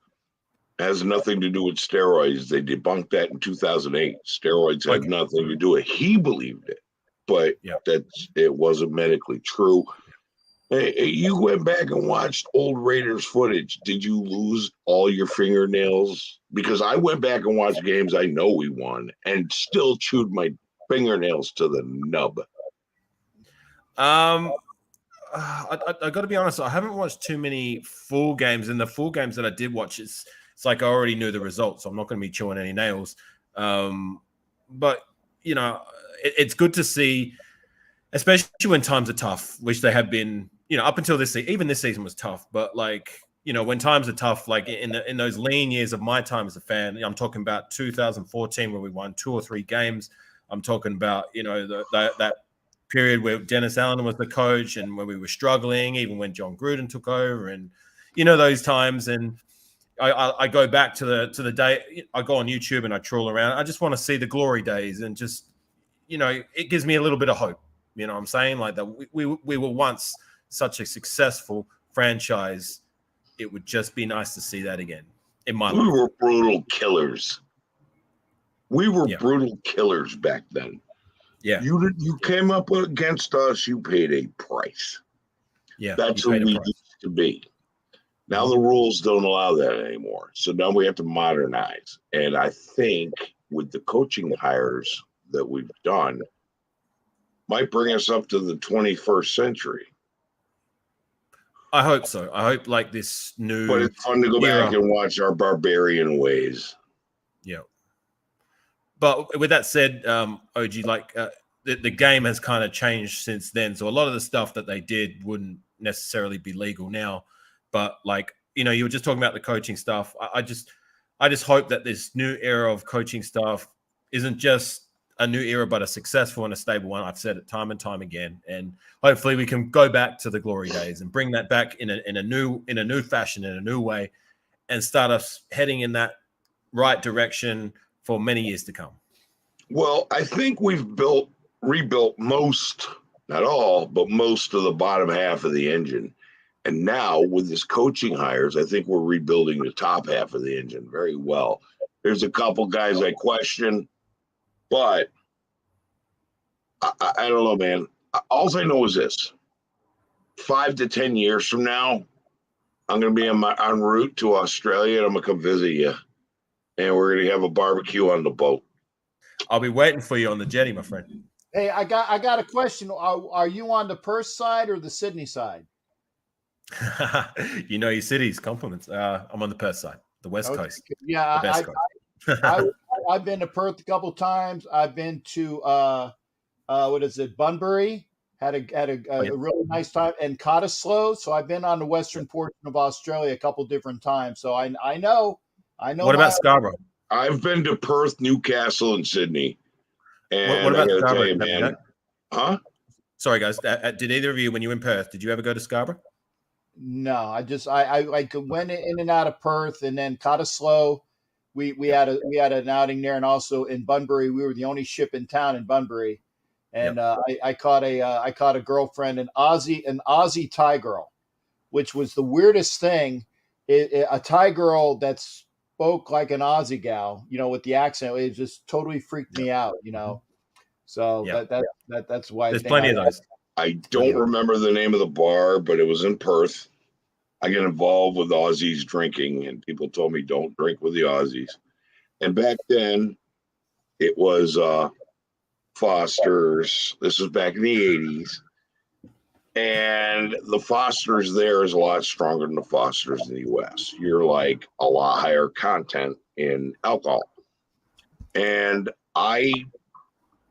Speaker 3: has nothing to do with steroids. They debunked that in 2008. Steroids had nothing to do with it. He believed it, but it wasn't medically true. Hey, you went back and watched old Raiders footage. Did you lose all your fingernails? Because I went back and watched games I know we won and still chewed my fingernails to the nub.
Speaker 6: I got to be honest. I haven't watched too many full games, and the full games that I did watch, it's like I already knew the results. So I'm not going to be chewing any nails. But it's good to see, especially when times are tough, which they have been. Up until this season, even this season was tough. But when times are tough, like in those lean years of my time as a fan, I'm talking about 2014 where we won 2 or 3 games. I'm talking about that period where Dennis Allen was the coach and when we were struggling, even when John Gruden took over, and those times. And I go back to the day. I go on YouTube and I trawl around. I just want to see the glory days and just it gives me a little bit of hope. You know what I'm saying? Like that we were once such a successful franchise. It would just be nice to see that again in my life.
Speaker 3: We were brutal killers. We were
Speaker 6: Yeah.
Speaker 3: brutal killers back then.
Speaker 6: Yeah.
Speaker 3: You came up against us, you paid a price.
Speaker 6: Yeah.
Speaker 3: That's
Speaker 6: you
Speaker 3: who
Speaker 6: paid a
Speaker 3: we
Speaker 6: price.
Speaker 3: used to be. Now the rules don't allow that anymore. So now we have to modernize. And I think with the coaching hires that we've done, might bring us up to the 21st century.
Speaker 6: I hope so. I hope like this new
Speaker 3: But it's fun to go
Speaker 6: era.
Speaker 3: back and watch our barbarian ways.
Speaker 6: Yeah. But with that said, OG, like the game has kind of changed since then. So a lot of the stuff that they did wouldn't necessarily be legal now. But like, you were just talking about the coaching stuff. I just hope that this new era of coaching stuff isn't just a new era, but a successful and a stable one. I've said it time and time again, and hopefully we can go back to the glory days and bring that back in a new fashion, in a new way, and start us heading in that right direction for many years to come.
Speaker 3: Well, I think we've rebuilt most, not all, but most of the bottom half of the engine. And now with this coaching hires, I think we're rebuilding the top half of the engine very well. There's a couple guys I question, but I don't know, man. All I know is this: 5 to 10 years from now, I'm going to be en route to Australia, and I'm going to come visit you, and we're going to have a barbecue on the boat.
Speaker 6: I'll be waiting for you on the jetty, my friend.
Speaker 2: Hey, I got a question. Are you on the Perth side or the Sydney side?
Speaker 6: Your cities, compliments. I'm on the Perth side, the West Coast.
Speaker 2: Yeah,
Speaker 6: the best coast.
Speaker 2: I've been to Perth a couple times. I've been to Bunbury. Had a really nice time, and Cottesloe. So I've been on the western portion of Australia a couple different times. So I know.
Speaker 6: What about Scarborough?
Speaker 3: I've been to Perth, Newcastle, and Sydney. And
Speaker 6: what about
Speaker 3: I gotta
Speaker 6: Scarborough?
Speaker 3: tell you, man. Huh?
Speaker 6: Sorry, guys. Did either of you, when you were in Perth, did you ever go to Scarborough?
Speaker 2: No, I went in and out of Perth, and then Cottesloe. We had an outing there, and also in Bunbury, we were the only ship in town in Bunbury, and I caught a girlfriend, an Aussie Thai girl, which was the weirdest thing. A Thai girl that spoke like an Aussie gal, with the accent. It just totally freaked me out, So that's why
Speaker 6: there's plenty of those.
Speaker 3: I don't remember the name of the bar, but it was in Perth. I get involved with Aussies drinking, and people told me don't drink with the Aussies. And back then, it was Foster's. This was back in the 80s. And the Foster's there is a lot stronger than the Foster's in the U.S. You're like a lot higher content in alcohol. And I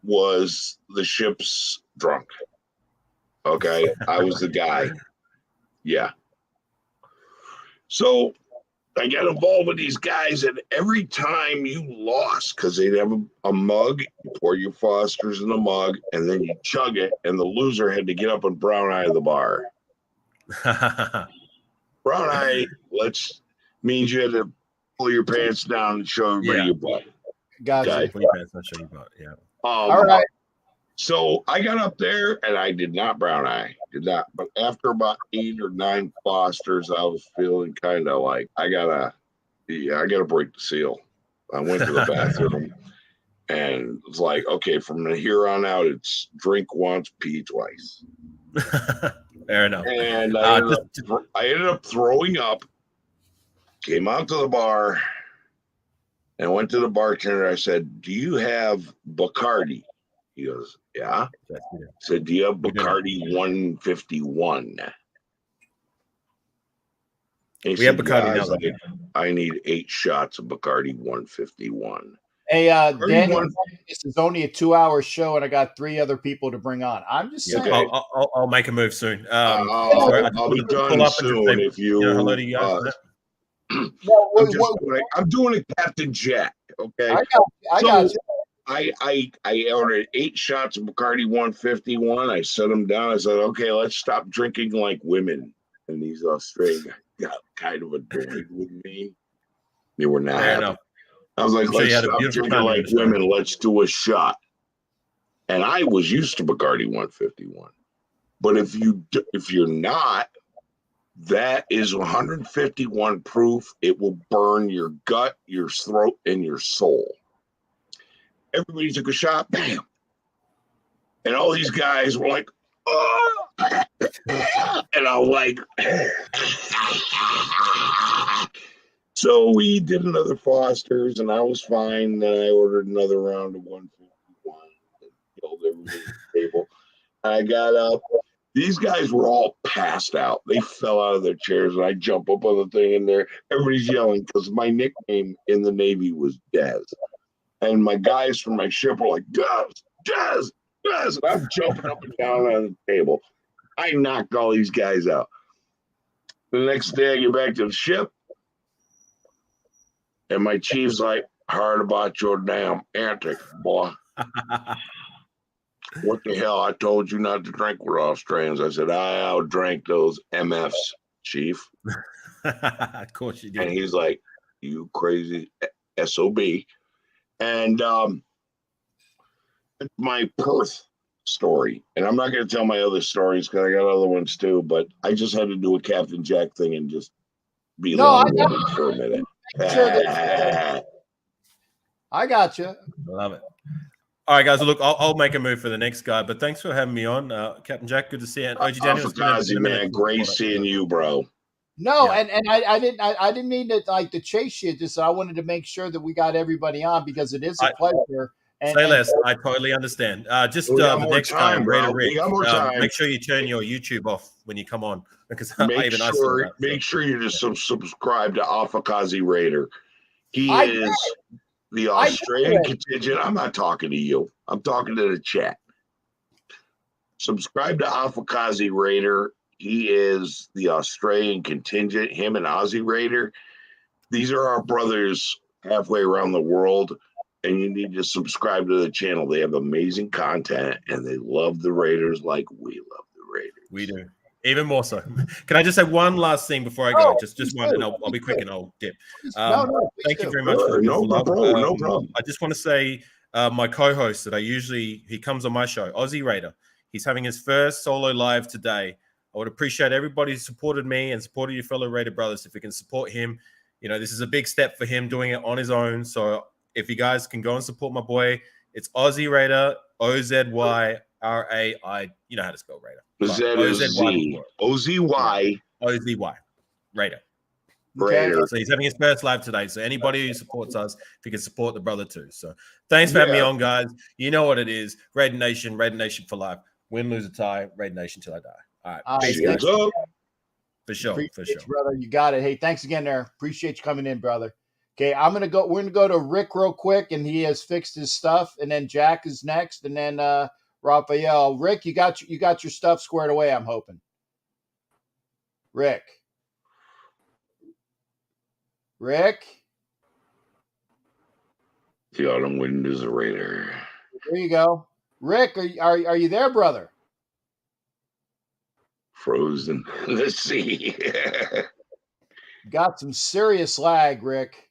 Speaker 3: was the ship's drunk. Okay, I was the guy. Yeah. So I got involved with these guys, and every time you lost, because they'd have a mug, you pour your Foster's in the mug, and then you chug it, and the loser had to get up and brown eye the bar. Brown eye means you had to pull your pants down and show everybody your butt.
Speaker 2: Gotcha.
Speaker 6: Pull your pants down, show your butt. Yeah.
Speaker 2: All right.
Speaker 3: So I got up there and I did not brown eye, But after about 8 or 9 Fosters, I was feeling kind of like I gotta break the seal. I went to the bathroom and it's like, okay, from here on out, it's drink once, pee twice.
Speaker 6: Fair enough.
Speaker 3: And I ended up throwing up. Came out to the bar and went to the bartender. I said, "Do you have Bacardi?" He goes, "Yeah." I said, "Do you have Bacardi 151? And
Speaker 6: we have Bacardi now.
Speaker 3: I need 8 shots of Bacardi 151.
Speaker 2: Hey, Daniel, this is only a 2-hour show, and I got 3 other people to bring on. I'm just saying.
Speaker 3: Okay.
Speaker 6: I'll make a move soon.
Speaker 3: I'll be done soon if you.
Speaker 6: Hello to you guys.
Speaker 3: I'm doing a Captain Jack. Okay.
Speaker 2: I got you.
Speaker 3: I ordered 8 shots of Bacardi 151. I set them down. I said, okay, let's stop drinking like women. And these Australian guys got kind of annoyed with me. They were not happy. I was like, let's stop drinking like women. Let's do a shot. And I was used to Bacardi 151. But if you're not, that is 151 proof. It will burn your gut, your throat, and your soul. Everybody took a shot. Bam. And all these guys were like, oh. And I'm like, so we did another Foster's, and I was fine. Then I ordered another round of 151 and killed everybody at the table. I got up. These guys were all passed out. They fell out of their chairs, and I jump up on the thing, and everybody's yelling because my nickname in the Navy was Dez. And my guys from my ship were like, Dez, Dez, Dez. And I'm jumping up and down on the table. I knocked all these guys out. The next day, I get back to the ship, and my chief's like, heard about your damn antics, boy. What the hell? I told you not to drink with Australians. I said, I outdrank those MFs, chief.
Speaker 6: Of course you did.
Speaker 3: And he's like, you crazy SOB. And my Perth story. And I'm not going to tell my other stories because I got other ones too, but I just had to do a Captain Jack thing and just be long-winded for a minute.
Speaker 2: I got you.
Speaker 6: Love it. All right, guys. Look, I'll make a move for the next guy, but thanks for having me on, Captain Jack. Good to see you. And OG Daniel,
Speaker 3: man, great seeing you, bro.
Speaker 2: No, yeah. and I didn't mean to chase you. Just I wanted to make sure that we got everybody on because it is a pleasure.
Speaker 6: Say less. I totally understand. The next time, Raider Rick, make sure you turn your YouTube off when you come on because
Speaker 3: make sure you just subscribe to Afakazi Raider. He is the Australian contingent. I'm not talking to you. I'm talking to the chat. Subscribe to Afakazi Raider. He is the Australian contingent. Him and Aussie Raider. These are our brothers halfway around the world. And you need to subscribe to the channel. They have amazing content, and they love the Raiders like we love the Raiders.
Speaker 6: We do. Even more so. Can I just say one last thing before I go? Just one, and I'll be quick and I'll dip. Thank you very much for the beautiful love. No problem. I just want to say my co-host that he comes on my show, Aussie Raider. He's having his first solo live today. I would appreciate everybody who supported me and supported your fellow Raider brothers. If we can support him, this is a big step for him doing it on his own. So if you guys can go and support my boy, it's Aussie Raider, OZYRAI. You know how to spell Raider.
Speaker 3: OZY. OZY.
Speaker 6: OZY. Raider.
Speaker 3: Raider.
Speaker 6: So he's having his first live today. So anybody who supports us, if you can support the brother too. So thanks for having me on, guys. You know what it is. Raider Nation for life. Win, lose, or tie. Raider Nation till I die. All right. Peace, guys. For sure.
Speaker 2: You, brother. You got it. Hey, thanks again there. Appreciate you coming in, brother. Okay, we're gonna go to Rick real quick, and he has fixed his stuff, and then Jack is next, and then Raphael. Rick, you got your stuff squared away, I'm hoping. Rick.
Speaker 3: The autumn wind is a Raider.
Speaker 2: There you go. Rick, are you there, brother?
Speaker 3: Frozen in the sea.
Speaker 2: Got some serious lag, Rick.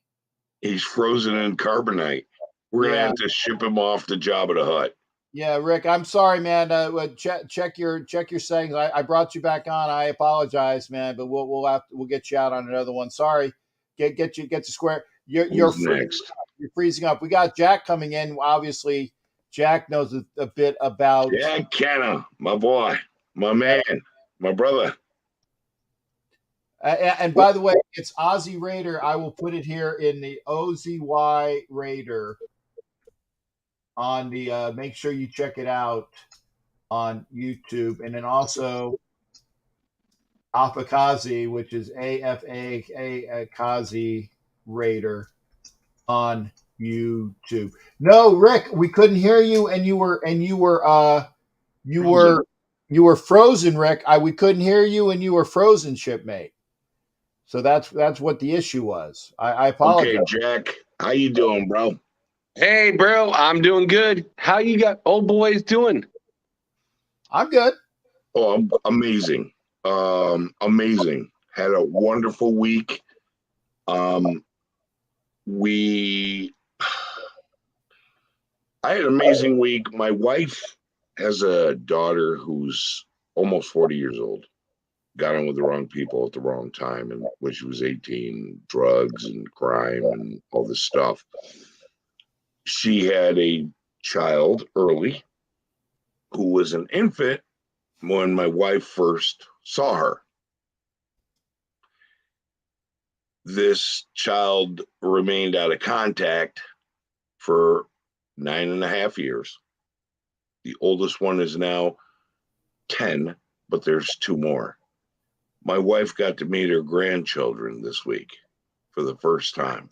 Speaker 3: He's frozen in carbonite. We're gonna have to ship him off to Jabba the Hutt.
Speaker 2: Yeah, Rick, I'm sorry, man. Check your settings. I brought you back on. I apologize, man, but we'll get you out on another one. Sorry. Get you square. You're
Speaker 3: next.
Speaker 2: You're freezing up. We got Jack coming in. Obviously, Jack knows a bit about
Speaker 3: Jack Kenna, my boy, my man, my brother.
Speaker 2: And by the way, it's Aussie Raider. I will put it here in the OZY Raider on the make sure you check it out on YouTube. And then also Afakazi, which is AFAKAZI Raider on YouTube. No, Rick, we couldn't hear you, and you were frozen, Rick. We couldn't hear you, and you were frozen, shipmate. So that's what the issue was. I apologize.
Speaker 3: Okay, Jack, how you doing, bro?
Speaker 5: Hey, bro, I'm doing good. How you old boys doing?
Speaker 2: I'm good.
Speaker 3: Oh, I'm amazing. Amazing. Had a wonderful week. I had an amazing week. My wife has a daughter who's almost 40 years old. Got in with the wrong people at the wrong time, and when she was 18, drugs and crime and all this stuff. she had a child early who was an infant when my wife first saw her. This child remained out of contact for 9.5 years. The oldest one is now 10, but there's 2 more. My wife got to meet her grandchildren this week for the first time.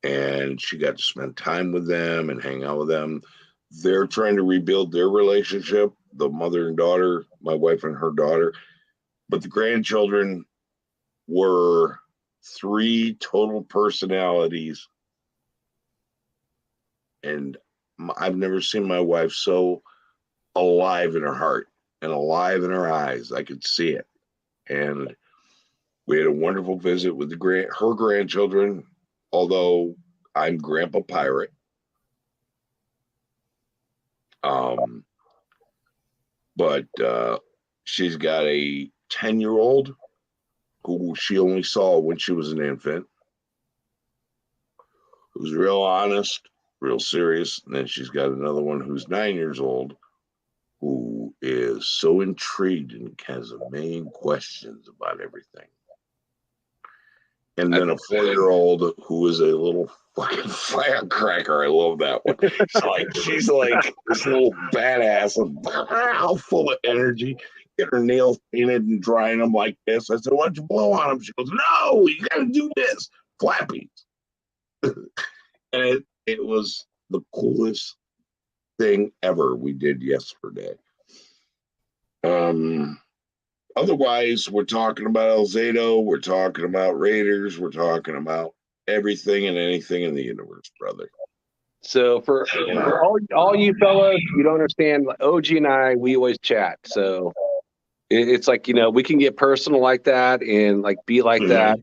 Speaker 3: And she got to spend time with them and hang out with them. They're trying to rebuild their relationship, the mother and daughter, my wife and her daughter. But the grandchildren were 3 total personalities. And I've never seen my wife so alive in her heart and alive in her eyes. I could see it. And we had a wonderful visit with her grandchildren, although I'm Grandpa Pirate. But she's got a 10-year-old who she only saw when she was an infant, who's real honest, real serious. And then she's got another one who's 9 years old, who is so intrigued and has a million questions about everything. And then a 4-year-old who is a little fucking firecracker. I love that one. She's like this little badass, full of energy. Get her nails painted and drying them like this. I said, "Why don't you blow on them?" She goes, "No, you got to do this, flappy." And it was the coolest thing ever we did yesterday. Otherwise, we're talking about Alzado, we're talking about Raiders, we're talking about everything and anything in the universe, brother.
Speaker 5: So for all you fellas, you don't understand. OG and I, we always chat. So it's like, we can get personal like that and like be like that.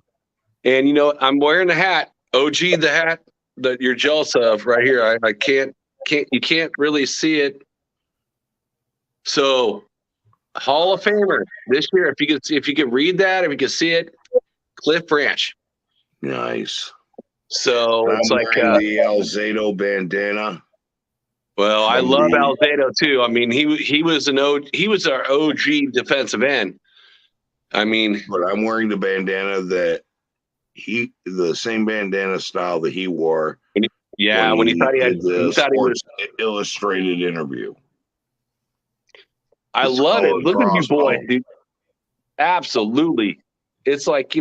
Speaker 5: And I'm wearing the hat, OG, the hat that you're jealous of right here. I can't you can't really see it. So Hall of Famer this year, if you could read that, if you could see it, Cliff Branch.
Speaker 3: Nice.
Speaker 5: So it's like
Speaker 3: the Alzado bandana.
Speaker 5: Well, I love Alzado too. I mean, he was our OG defensive end. I mean,
Speaker 3: but I'm wearing the bandana that the same bandana style that he wore.
Speaker 5: Yeah, when he thought he had
Speaker 3: the Sports Illustrated interview.
Speaker 5: I love it. Look at you, boy, dude. Absolutely. It's like,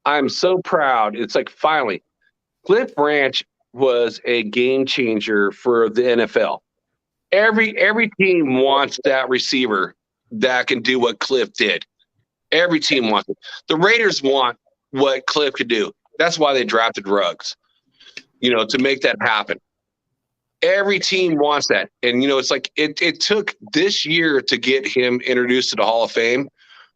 Speaker 5: I'm so proud. It's like finally, Cliff Branch was a game changer for the NFL. Every team wants that receiver that can do what Cliff did. Every team wants it. The Raiders want what Cliff could do. That's why they drafted Ruggs, to make that happen. Every team wants that. And, it's like it took this year to get him introduced to the Hall of Fame,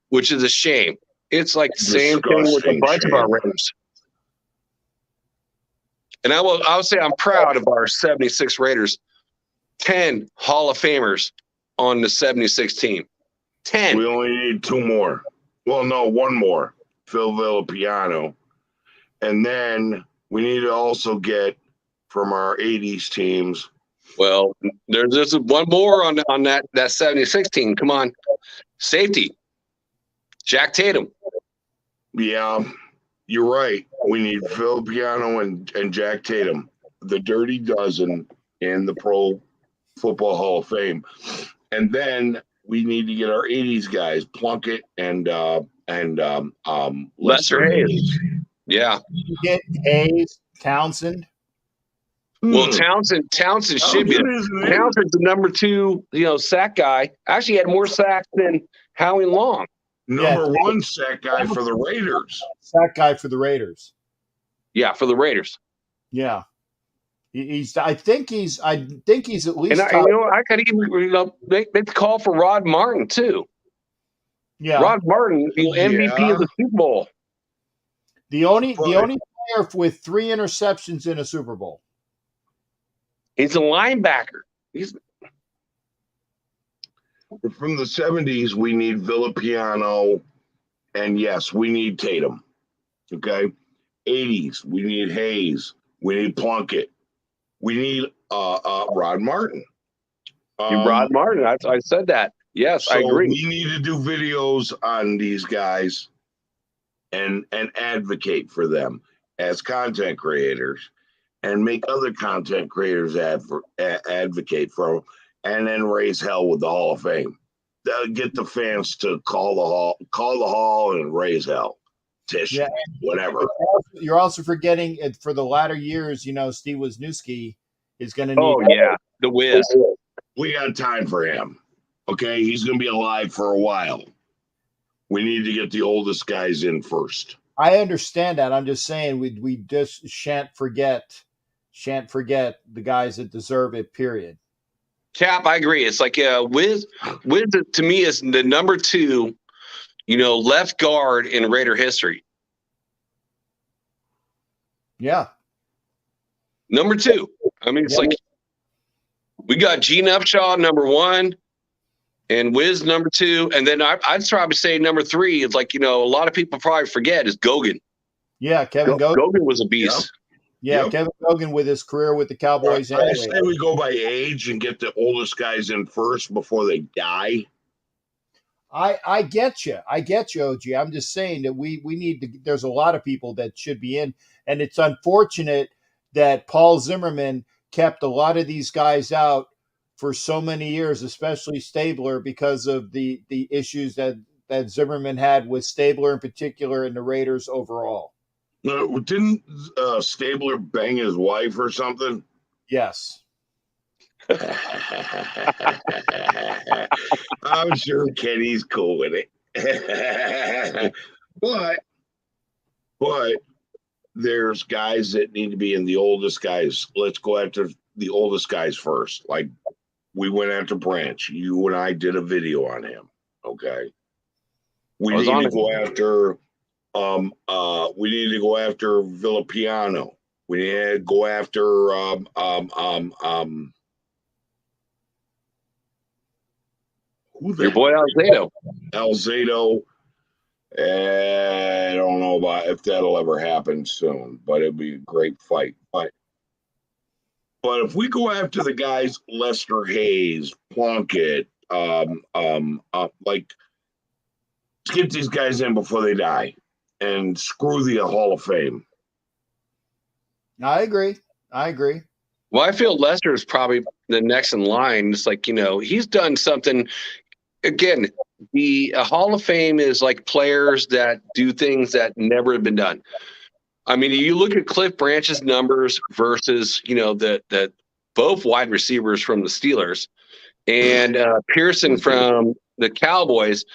Speaker 5: which is a shame. It's like the same thing with a bunch of our Raiders. And I will say I'm proud of our 76 Raiders. 10 Hall of Famers on the 76 team. 10.
Speaker 3: We only need 2 more. Well, no, 1 more. Phil Villapiano. And then we need to also get from our 80s teams.
Speaker 5: Well, there's just 1 more on that 76 team. Come on. Safety. Jack Tatum.
Speaker 3: Yeah, you're right. We need Phil Piano and Jack Tatum, the Dirty Dozen in the Pro Football Hall of Fame. And then we need to get our 80s guys, Plunkett and Lester Hayes.
Speaker 5: Yeah.
Speaker 2: You get Hayes, Townsend.
Speaker 5: Well, Townsend should be. Townsend's the number 2, sack guy. Actually, he had more sacks than Howie Long.
Speaker 3: Number 1 sack guy for the Raiders.
Speaker 2: Sack guy for the Raiders.
Speaker 5: Yeah, for the Raiders.
Speaker 2: Yeah. I think he's at least.
Speaker 5: And I could even make the call for Rod Martin too.
Speaker 2: Yeah,
Speaker 5: Rod Martin, MVP of the Super Bowl.
Speaker 2: The only player with 3 interceptions in a Super Bowl.
Speaker 5: He's a linebacker.
Speaker 3: From the 70s, we need Villapiano, and yes, we need Tatum. Okay, 80s, we need Hayes, we need Plunkett, We need Rod Martin.
Speaker 5: Rod Martin. I said that. Yes, I agree.
Speaker 3: We need to do videos on these guys and advocate for them as content creators, and make other content creators advocate for them, and then raise hell with the Hall of Fame. Get the fans to call the hall and raise hell. Tish, whatever.
Speaker 2: You're also forgetting for the latter years, Steve Wisniewski is going to need.
Speaker 5: Oh, yeah. The Wiz.
Speaker 3: We got time for him. Okay. He's going to be alive for a while. We need to get the oldest guys in first.
Speaker 2: I understand that. I'm just saying we just shan't forget the guys that deserve it, period.
Speaker 5: Cap, I agree. It's like Wiz to me is the number 2, left guard in Raider history.
Speaker 2: Yeah.
Speaker 5: Number 2. I mean, it's like we got Gene Upshaw, number 1, and Wiz, number 2. And then I'd probably say number 3 is like, a lot of people probably forget is Gogan.
Speaker 2: Yeah, Kevin Gogan.
Speaker 5: Gogan was a beast.
Speaker 2: Yeah, Kevin Gogan with his career with the Cowboys.
Speaker 3: I say we go by age and get the oldest guys in first before they die.
Speaker 2: I get you. OG. I'm just saying that we need to. There's a lot of people that should be in, and it's unfortunate that Paul Zimmerman kept a lot of these guys out for so many years, especially Stabler, because of the issues that Zimmerman had with Stabler in particular and the Raiders overall.
Speaker 3: Didn't Stabler bang his wife or something?
Speaker 2: Yes.
Speaker 3: I'm sure Kenny's cool with it. but there's guys that need to be in the oldest guys. Let's go after the oldest guys first. Like we went after Branch. You and I did a video on him. Okay. We need to go after Villapiano. We need to go after
Speaker 5: your boy Alzado.
Speaker 3: Alzado. I don't know about if that'll ever happen soon, but it'd be a great fight. But if we go after the guys, Lester Hayes, Plunkett, like, let's get these guys in before they die, and screw the Hall of Fame.
Speaker 2: I agree.
Speaker 5: Well, I feel Lester is probably the next in line. It's like, he's done something. Again, the Hall of Fame is like players that do things that never have been done. I mean, you look at Cliff Branch's numbers versus, the both wide receivers from the Steelers and Pearson from the Cowboys.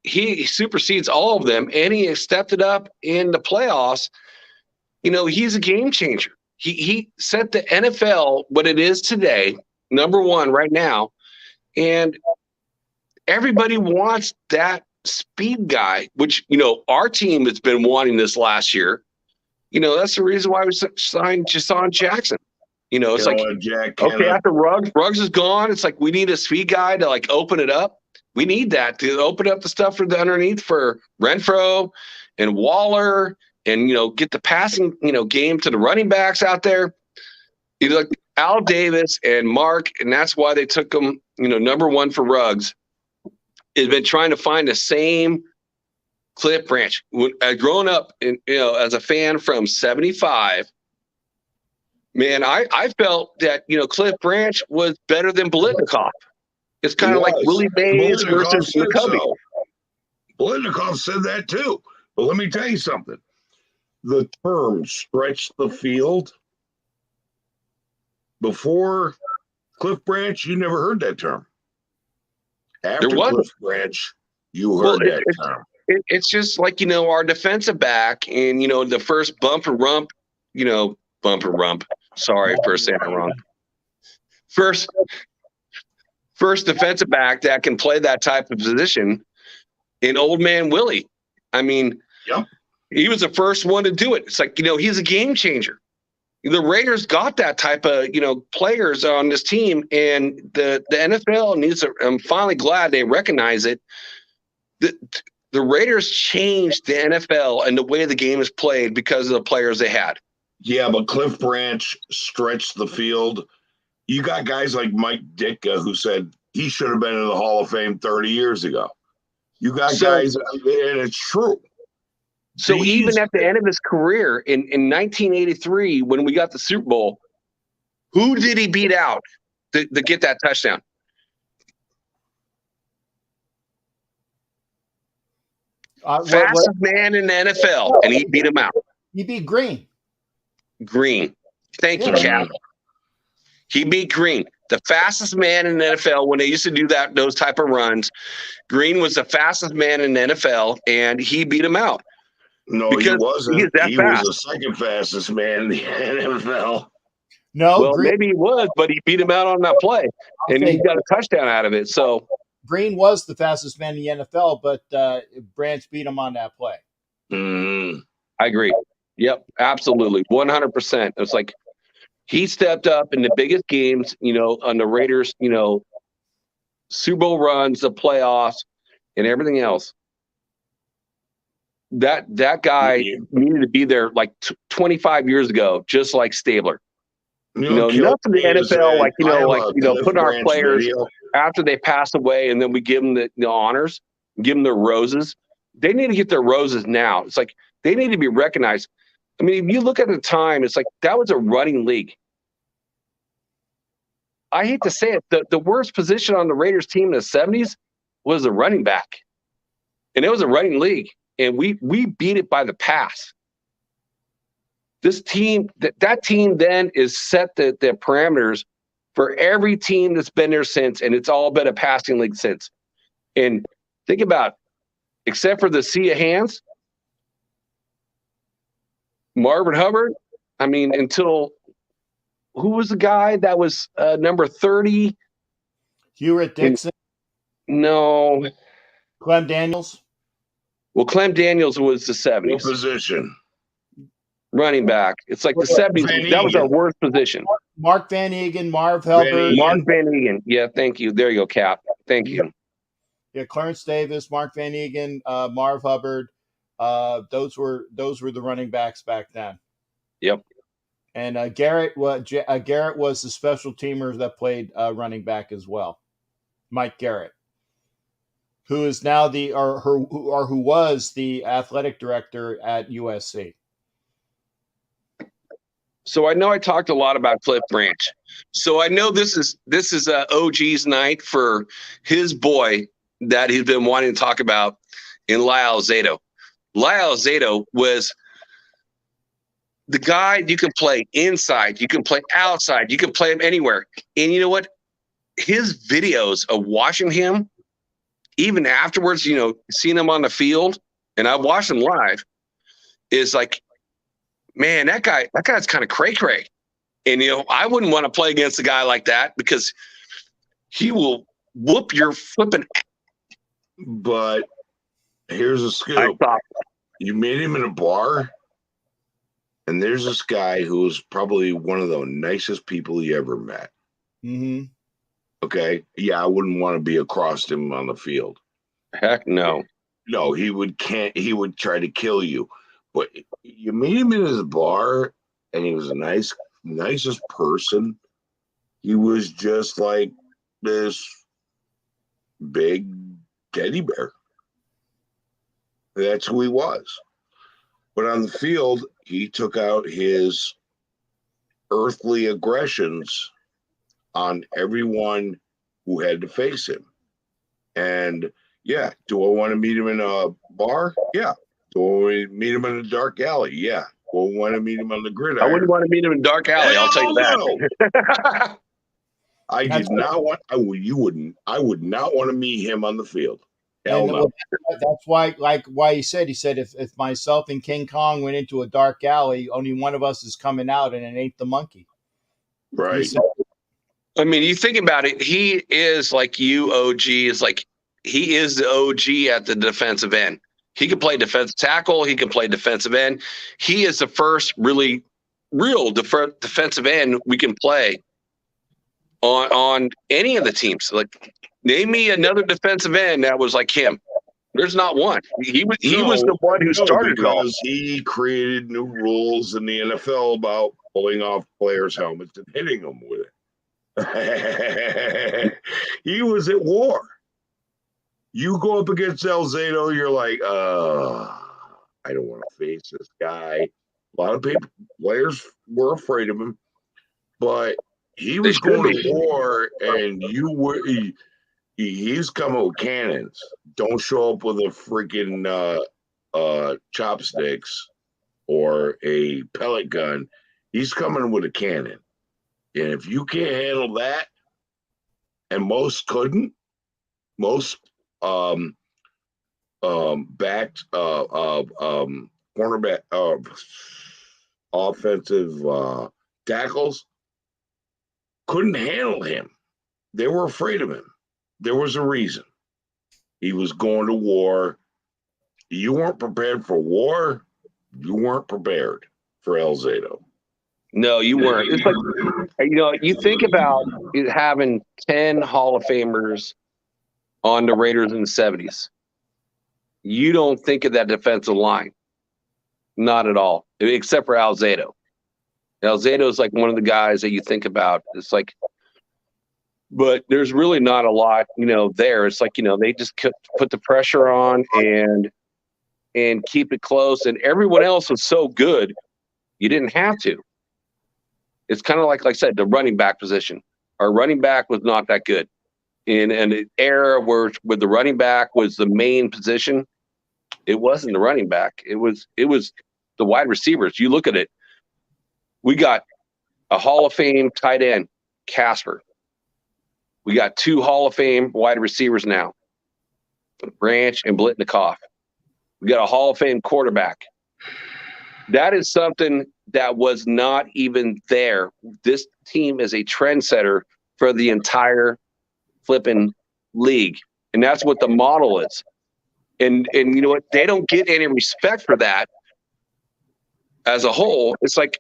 Speaker 5: He supersedes all of them, and he has stepped it up in the playoffs. He's a game changer. He set the NFL what it is today, number 1 right now, and everybody wants that speed guy, which, our team has been wanting this last year. That's the reason why we signed Jason Jackson. It's like, okay, after Ruggs is gone, it's like we need a speed guy to like open it up. We need that to open up the stuff for the underneath for Renfro and Waller and, get the passing, game to the running backs out there. Like Al Davis and Mark, and that's why they took him, number 1 for Ruggs. Has been trying to find the same Cliff Branch. When I grown up as a fan from 75, man, I felt that, Cliff Branch was better than Biletnikoff. It's kind of like Willie Mays versus McCovey.
Speaker 3: So. Biletnikoff said that too. But let me tell you something. The term stretch the field, before Cliff Branch, you never heard that term. After Cliff Branch, you heard that term.
Speaker 5: It's just like, our defensive back and, the first bumper rump. Sorry for saying it wrong. First defensive back that can play that type of position in Old Man Willie. I mean, he was the first one to do it. It's like, he's a game changer. The Raiders got that type of, players on this team, and the NFL needs to. I'm finally glad they recognize it. The Raiders changed the NFL and the way the game is played because of the players they had.
Speaker 3: Yeah, but Cliff Branch stretched the field. You got guys like Mike Ditka who said he should have been in the Hall of Fame 30 years ago. You got guys, and it's true.
Speaker 5: So even at the end of his career in 1983, when we got the Super Bowl, who did he beat out to get that touchdown? Fastest man in the NFL, and he beat him out.
Speaker 2: He beat Green.
Speaker 5: Green. Thank you, Cap. He beat Green, the fastest man in the NFL when they used to do those type of runs. Green was the fastest man in the NFL, and he beat him out.
Speaker 3: No, he wasn't. He was the second fastest man in the NFL.
Speaker 2: No,
Speaker 5: well, maybe he was, but he beat him out on that play, and he got a touchdown out of it. So
Speaker 2: Green was the fastest man in the NFL, but Branch beat him on that play.
Speaker 5: I agree. Yep, absolutely, 100%. It's like he stepped up in the biggest games, on the Raiders, Super Bowl runs, the playoffs, and everything else. That guy needed to be there like 25 years ago, just like Stabler. Enough of the NFL, putting our players after they pass away, and then we give them the honors, give them their roses. They need to get their roses now. It's like they need to be recognized. I mean, if you look at the time, it's like that was a running league. I hate to say it, the worst position on the Raiders team in the 70s was the running back. And it was a running league. And we beat it by the pass. This team, that team then is set the parameters for every team that's been there since, and it's all been a passing league since. And think about, except for the sea of hands, Marvin Hubbard, I mean, until who was the guy that was number 30?
Speaker 2: Hewitt Dixon?
Speaker 5: No.
Speaker 2: Clem Daniels?
Speaker 5: Well, Clem Daniels was the 70s.
Speaker 3: What position?
Speaker 5: Running back. It's like the 70s. That was our worst position.
Speaker 2: Mark Van Egan, Marv Hubbard.
Speaker 5: Mark Van Egan. Yeah, thank you. There you go, Cap. Thank you.
Speaker 2: Yeah, Clarence Davis, Mark Van Egan, Marv Hubbard. Those were the running backs back then.
Speaker 5: Yep.
Speaker 2: And Garrett was the special teamer that played running back as well. Mike Garrett, who is now who was the athletic director at USC.
Speaker 5: So I know I talked a lot about Cliff Branch. So I know this is OG's night for his boy that he's been wanting to talk about in Lyle Alzado. Lyle Alzado was the guy you can play inside, you can play outside, you can play him anywhere. And you know what? His videos of watching him, even afterwards, seeing him on the field, and I watched him live, is like, man, that guy's kind of cray-cray. And, I wouldn't want to play against a guy like that because he will whoop your flipping.
Speaker 3: But here's a scoop. You meet him in a bar, and there's this guy who was probably one of the nicest people you ever met.
Speaker 2: Mm-hmm.
Speaker 3: Okay? Yeah, I wouldn't want to be across him on the field.
Speaker 5: Heck no.
Speaker 3: No, he would try to kill you. But you meet him in his bar, and he was a nicest person. He was just like this big teddy bear. That's who he was. But on the field, he took out his earthly aggressions on everyone who had to face him. And yeah, do I want to meet him in a bar? Yeah. Do I want to meet him in a dark alley? Yeah. Do I want to meet him on the gridiron?
Speaker 5: I wouldn't want to meet him in a dark alley. I'll tell you that.
Speaker 3: I would not want to meet him on the field. Hell no.
Speaker 2: That's why he said if myself and King Kong went into a dark alley, only one of us is coming out, and it ain't the monkey.
Speaker 3: Right.
Speaker 5: I mean, you think about it. He is like OG is like he is the OG at the defensive end. He can play defensive tackle. He can play defensive end. He is the first real defensive end we can play on any of the teams. Like, name me another defensive end that was like him. There's not one. He was the one who started it all.
Speaker 3: Because he created new rules in the NFL about pulling off players' helmets and hitting them with it. He was at war. You go up against Alzado, you're like, I don't want to face this guy. A lot of players were afraid of him, but he was going to war, and he's coming with cannons. Don't show up with a freaking chopsticks or a pellet gun. He's coming with a cannon, and if you can't handle that, and most couldn't, most backed cornerback offensive tackles couldn't handle him. They were afraid of him. There was a reason. He was going to war. You weren't prepared for war. You weren't prepared for Alzado.
Speaker 5: No, you weren't. It's like, you think about it having 10 Hall of Famers on the Raiders in the 70s. You don't think of that defensive line. Not at all, except for Alzado. Alzado is like one of the guys that you think about. It's like, but there's really not a lot, there. It's like, they just put the pressure on and keep it close. And everyone else was so good, you didn't have to. It's kind of like I said, the running back position. Our running back was not that good. In an era where the running back was the main position, it wasn't the running back. It was the wide receivers. You look at it. We got a Hall of Fame tight end, Casper. We got 2 Hall of Fame wide receivers now, Branch and Blitnikoff. We got a Hall of Fame quarterback. That is something that was not even there. This team is a trendsetter for the entire flipping league, and that's what the model is. And you know what? They don't get any respect for that as a whole. It's like,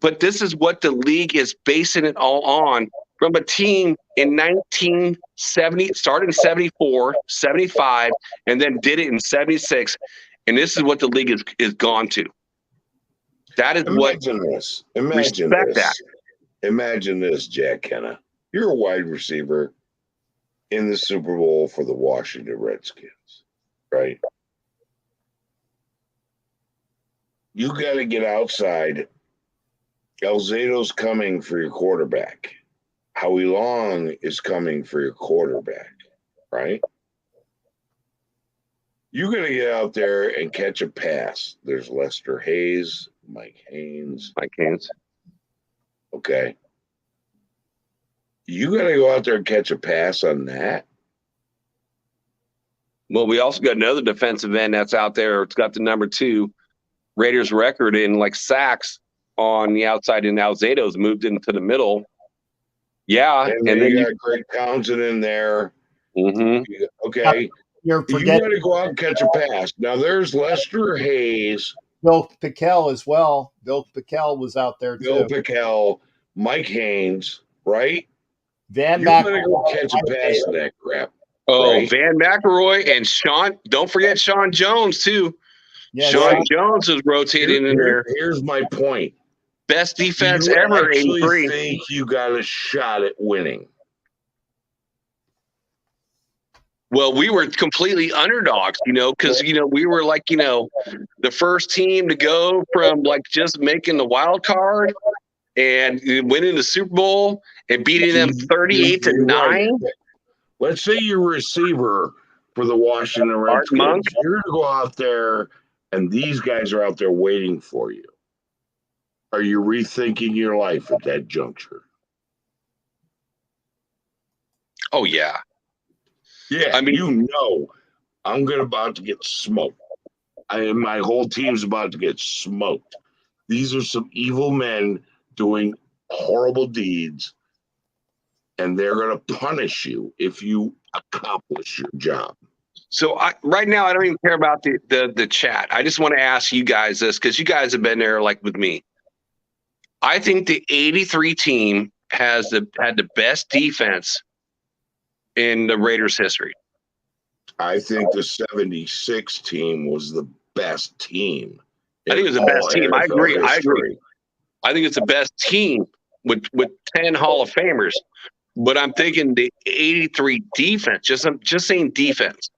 Speaker 5: but this is what the league is basing it all on, from a team in 1970, started in 74, 75, and then did it in 76. And this is what the league is gone to. That is
Speaker 3: Imagine this. Imagine
Speaker 5: respect
Speaker 3: this.
Speaker 5: that.
Speaker 3: Imagine this, Jack Kenna. You're a wide receiver in the Super Bowl for the Washington Redskins, right? You got to get outside. Alzado's coming for your quarterback. Howie Long is coming for your quarterback, right? You got to get out there and catch a pass. There's Lester Hayes, Mike Haynes. Okay. You got to go out there and catch a pass on that.
Speaker 5: Well, we also got another defensive end that's out there. It's got the number 2 Raiders record in like sacks on the outside, and Alzado's moved into the middle. Yeah.
Speaker 3: And then you got Greg Townsend in there.
Speaker 5: Mm-hmm.
Speaker 3: Okay.
Speaker 2: You
Speaker 3: got to go out and catch a pass. Now there's Lester Hayes.
Speaker 2: Bill Pickell as well. Bill Pickell was out there too.
Speaker 3: Bill Pickell, Mike Haynes, right?
Speaker 2: Van
Speaker 3: You got to go catch a pass in that crap.
Speaker 5: Oh,
Speaker 3: right?
Speaker 5: Van McElroy and Sean. Don't forget Sean Jones too. Yeah, Sean Jones is rotating in there.
Speaker 3: Here's my point.
Speaker 5: Best defense ever.
Speaker 3: I actually think you got a shot at winning.
Speaker 5: Well, we were completely underdogs, because, we were like, the first team to go from like just making the wild card and winning the Super Bowl and beating them 38-9. Right.
Speaker 3: Let's say you're a receiver for the Washington Redskins. You're going to go out there and these guys are out there waiting for you. Are you rethinking your life at that juncture?
Speaker 5: Oh, yeah.
Speaker 3: Yeah, I mean, I'm about to get smoked. My whole team's about to get smoked. These are some evil men doing horrible deeds, and they're going to punish you if you accomplish your job.
Speaker 5: So right now, I don't even care about the chat. I just want to ask you guys this, because you guys have been there like with me. I think the 83 team had the best defense in the Raiders history.
Speaker 3: I think the 76 team was the best team.
Speaker 5: I think it was the best team. I agree. I agree. I think it's the best team with 10 Hall of Famers. But I'm thinking the 83 defense, just saying defense.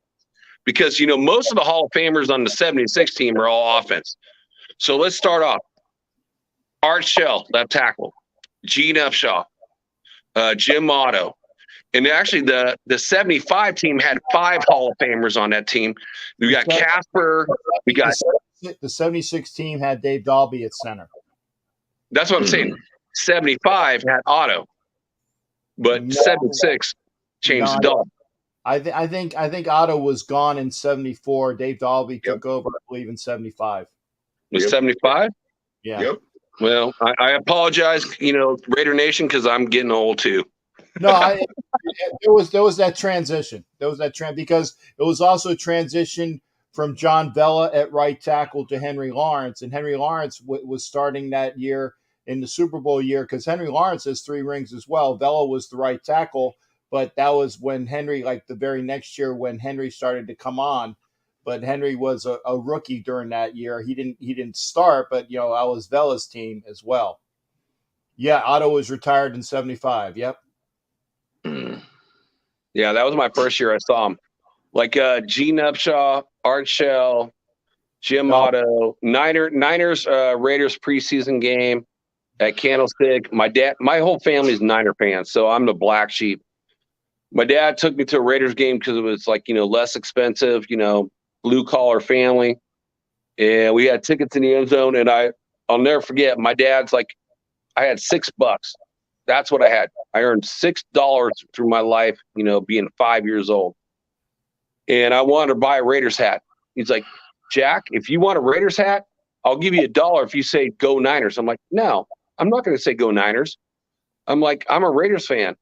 Speaker 5: Because, most of the Hall of Famers on the 76 team are all offense. So let's start off. Art Shell, left tackle. Gene Upshaw. Jim Otto. And actually, the 75 team had 5 Hall of Famers on that team. We got Casper. We got
Speaker 2: the 76 team had Dave Dalby at center.
Speaker 5: That's what I'm saying. 75 had Otto, but 76 changed Dalby.
Speaker 2: I think Otto was gone in 74. Dave Dalby took over, I believe, in 75.
Speaker 5: Was 75?
Speaker 2: Yeah.
Speaker 3: Yep.
Speaker 5: Well, I apologize, Raider Nation, because I'm getting old too.
Speaker 2: No, there was that transition. There was that because it was also a transition from John Vella at right tackle to Henry Lawrence, and Henry Lawrence was starting that year in the Super Bowl year because Henry Lawrence has 3 rings as well. Vella was the right tackle, but that was when Henry, like the very next year when Henry started to come on. But Henry was a rookie during that year. He didn't start, but I was Vella's team as well. Yeah, Otto was retired in 75. Yep.
Speaker 5: Yeah, that was my first year I saw him. Like Gene Upshaw, Art Shell, Jim Otto, Niners Raiders preseason game at Candlestick. My whole family's Niner fans, so I'm the black sheep. My dad took me to a Raiders game because it was less expensive, blue collar family. And we had tickets in the end zone, and I'll never forget, my dad's like, I had $6. That's what I had. I earned $6 through my life, being 5 years old. And I wanted to buy a Raiders hat. He's like, Jack, if you want a Raiders hat, I'll give you $1 if you say go Niners. I'm like, no, I'm not going to say go Niners. I'm like, I'm a Raiders fan.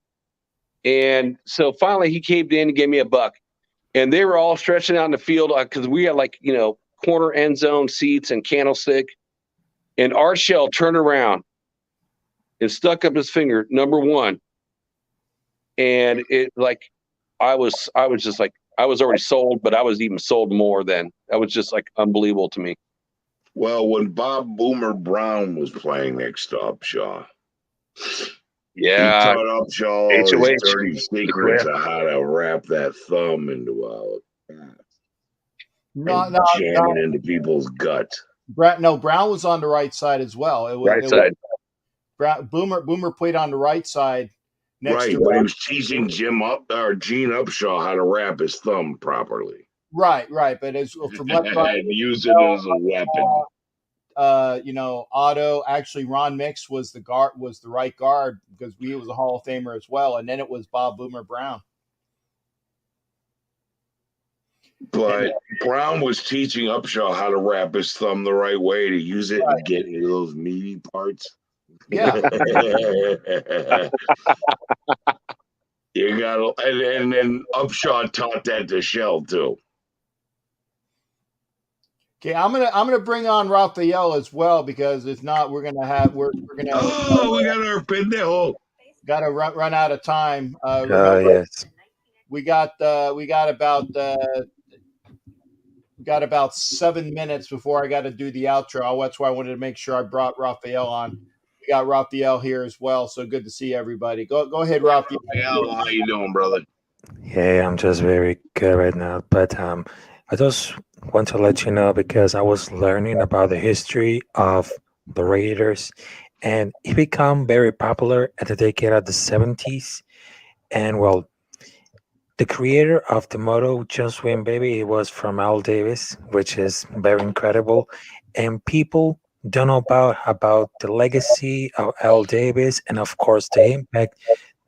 Speaker 5: And so finally he caved in and gave me $1. And they were all stretching out in the field because we had corner end zone seats and Candlestick. And Art Shell turned around and stuck up his finger, number 1. And it I was just like, I was already sold, but I was even sold more then. That was just unbelievable to me.
Speaker 3: Well, when Bob Boomer Brown was playing next to Upshaw,
Speaker 5: yeah,
Speaker 3: he taught Upshaw all his dirty secrets of how to wrap that thumb into jamming into people's guts.
Speaker 2: Brown was on the right side as well.
Speaker 5: Side.
Speaker 2: Boomer played on the right side.
Speaker 3: But he was teaching Gene Upshaw how to wrap his thumb properly.
Speaker 2: Right. But as from left side,
Speaker 3: and use it as a weapon.
Speaker 2: Otto, actually Ron Mix was the right guard because he was a Hall of Famer as well, and then it was Bob Boomer Brown.
Speaker 3: But Brown was teaching Upshaw how to wrap his thumb the right way to use it and get into those meaty parts.
Speaker 2: Yeah.
Speaker 3: You got and then Upshaw taught that to Shell too.
Speaker 2: Okay, I'm gonna bring on Raphael as well because if not, we're gonna we got
Speaker 3: our pendejo.
Speaker 2: Gotta run out of time.
Speaker 7: Yes.
Speaker 2: We got about 7 minutes before I got to do the outro. That's why I wanted to make sure I brought Raphael on. We got Raphael here as well, so good to see everybody. Go ahead, Raphael.
Speaker 3: How you doing, brother?
Speaker 7: Yeah, I'm just very good right now. But I just want to let you know because I was learning about the history of the Raiders, and it became very popular at the decade of the 70s. And well, the creator of the motto "Just Win, Baby," it was from Al Davis, which is very incredible. And people don't know about the legacy of Al Davis and of course the impact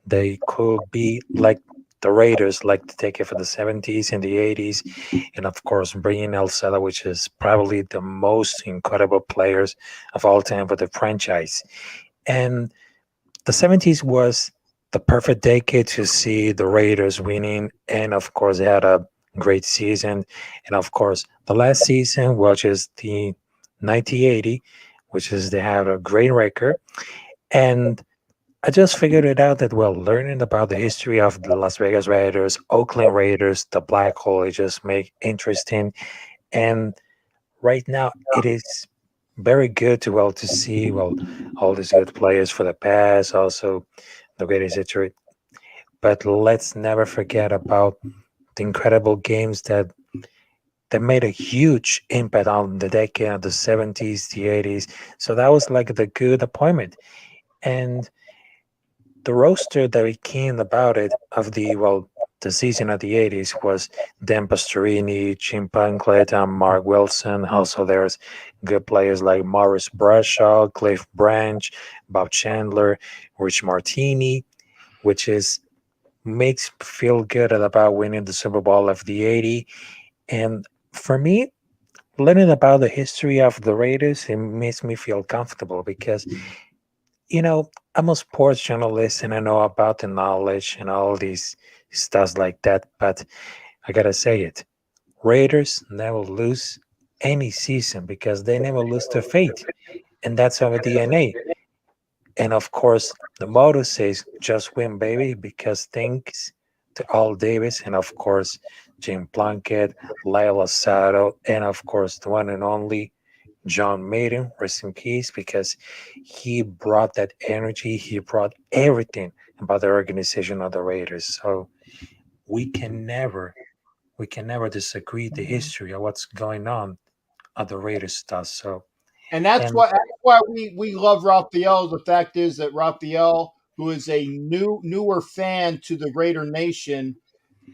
Speaker 7: they could be like the Raiders like to take it for the 70s and the 80s, and of course Brian Alzado, which is probably the most incredible players of all time for the franchise. And the 70s was the perfect decade to see the Raiders winning, and of course they had a great season. And of course the last season, which is the 1980, which is they had a great record. And I just figured it out that learning about the history of the Las Vegas Raiders, Oakland Raiders, the Black Hole, it just make interesting. And right now, it is very good to to see all these good players for the past, also the greatest history. But let's never forget about the incredible games that made a huge impact on the decade of the 70s, the 80s. So that was like the good appointment. And the roster that became about it of the season of the 80s was Dan Pastorini, Jim Plunkett, and Mark Wilson. Also, there's good players like Morris Bradshaw, Cliff Branch, Bob Chandler, Rich Martini, which is makes feel good about winning the Super Bowl of the 80. And for me, learning about the history of the Raiders, it makes me feel comfortable because, I'm a sports journalist and I know about the knowledge and all these stuff like that. But I gotta say it, Raiders never lose any season because they never lose their faith. And that's our DNA. And of course, the motto says just win, baby, because thanks to Al Davis and of course, Jim Plunkett, Lyle Alzado, and of course, the one and only John Maiden, rest in peace, because he brought that energy, he brought everything about the organization of the Raiders. So we can never, we can never disagree the history of what's going on of the Raiders stuff. So
Speaker 2: And that's
Speaker 7: and
Speaker 2: why we love Raphael. The fact is that Raphael, who is a newer fan to the Raider Nation,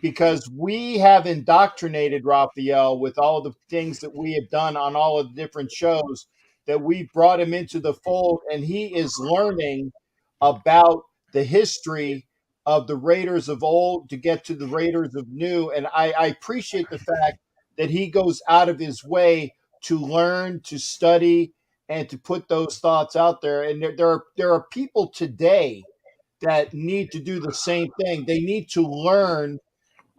Speaker 2: because we have indoctrinated Raphael with all the things that we have done on all of the different shows, that we brought him into the fold, and he is learning about the history of the Raiders of old to get to the Raiders of new. And I appreciate the fact that he goes out of his way to learn, to study, and to put those thoughts out there. And there are people today that need to do the same thing. They need to learn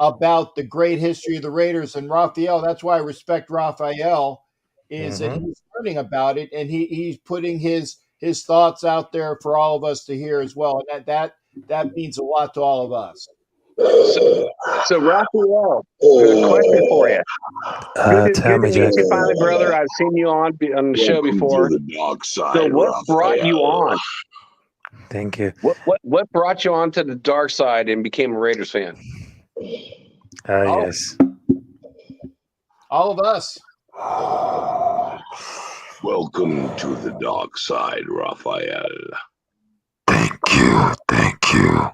Speaker 2: about the great history of the Raiders. And Raphael, that's why I respect Raphael, is that
Speaker 7: mhm.
Speaker 2: he's learning about it and he's putting his thoughts out there for all of us to hear as well. And that means a lot to all of us.
Speaker 5: So Raphael, a question for you.
Speaker 7: Tell
Speaker 5: Good to
Speaker 7: me,
Speaker 5: meet
Speaker 7: Jack.
Speaker 5: you finally, brother. I've seen you on the show
Speaker 3: Welcome
Speaker 5: before.
Speaker 3: to the dark side,
Speaker 5: So what brought you
Speaker 3: Raphael.
Speaker 5: on?
Speaker 7: Thank you.
Speaker 5: What brought you on to the dark side and became a Raiders fan?
Speaker 7: Yes.
Speaker 2: All of us.
Speaker 3: Welcome to the dark side, Raphael.
Speaker 7: Thank you. Thank you.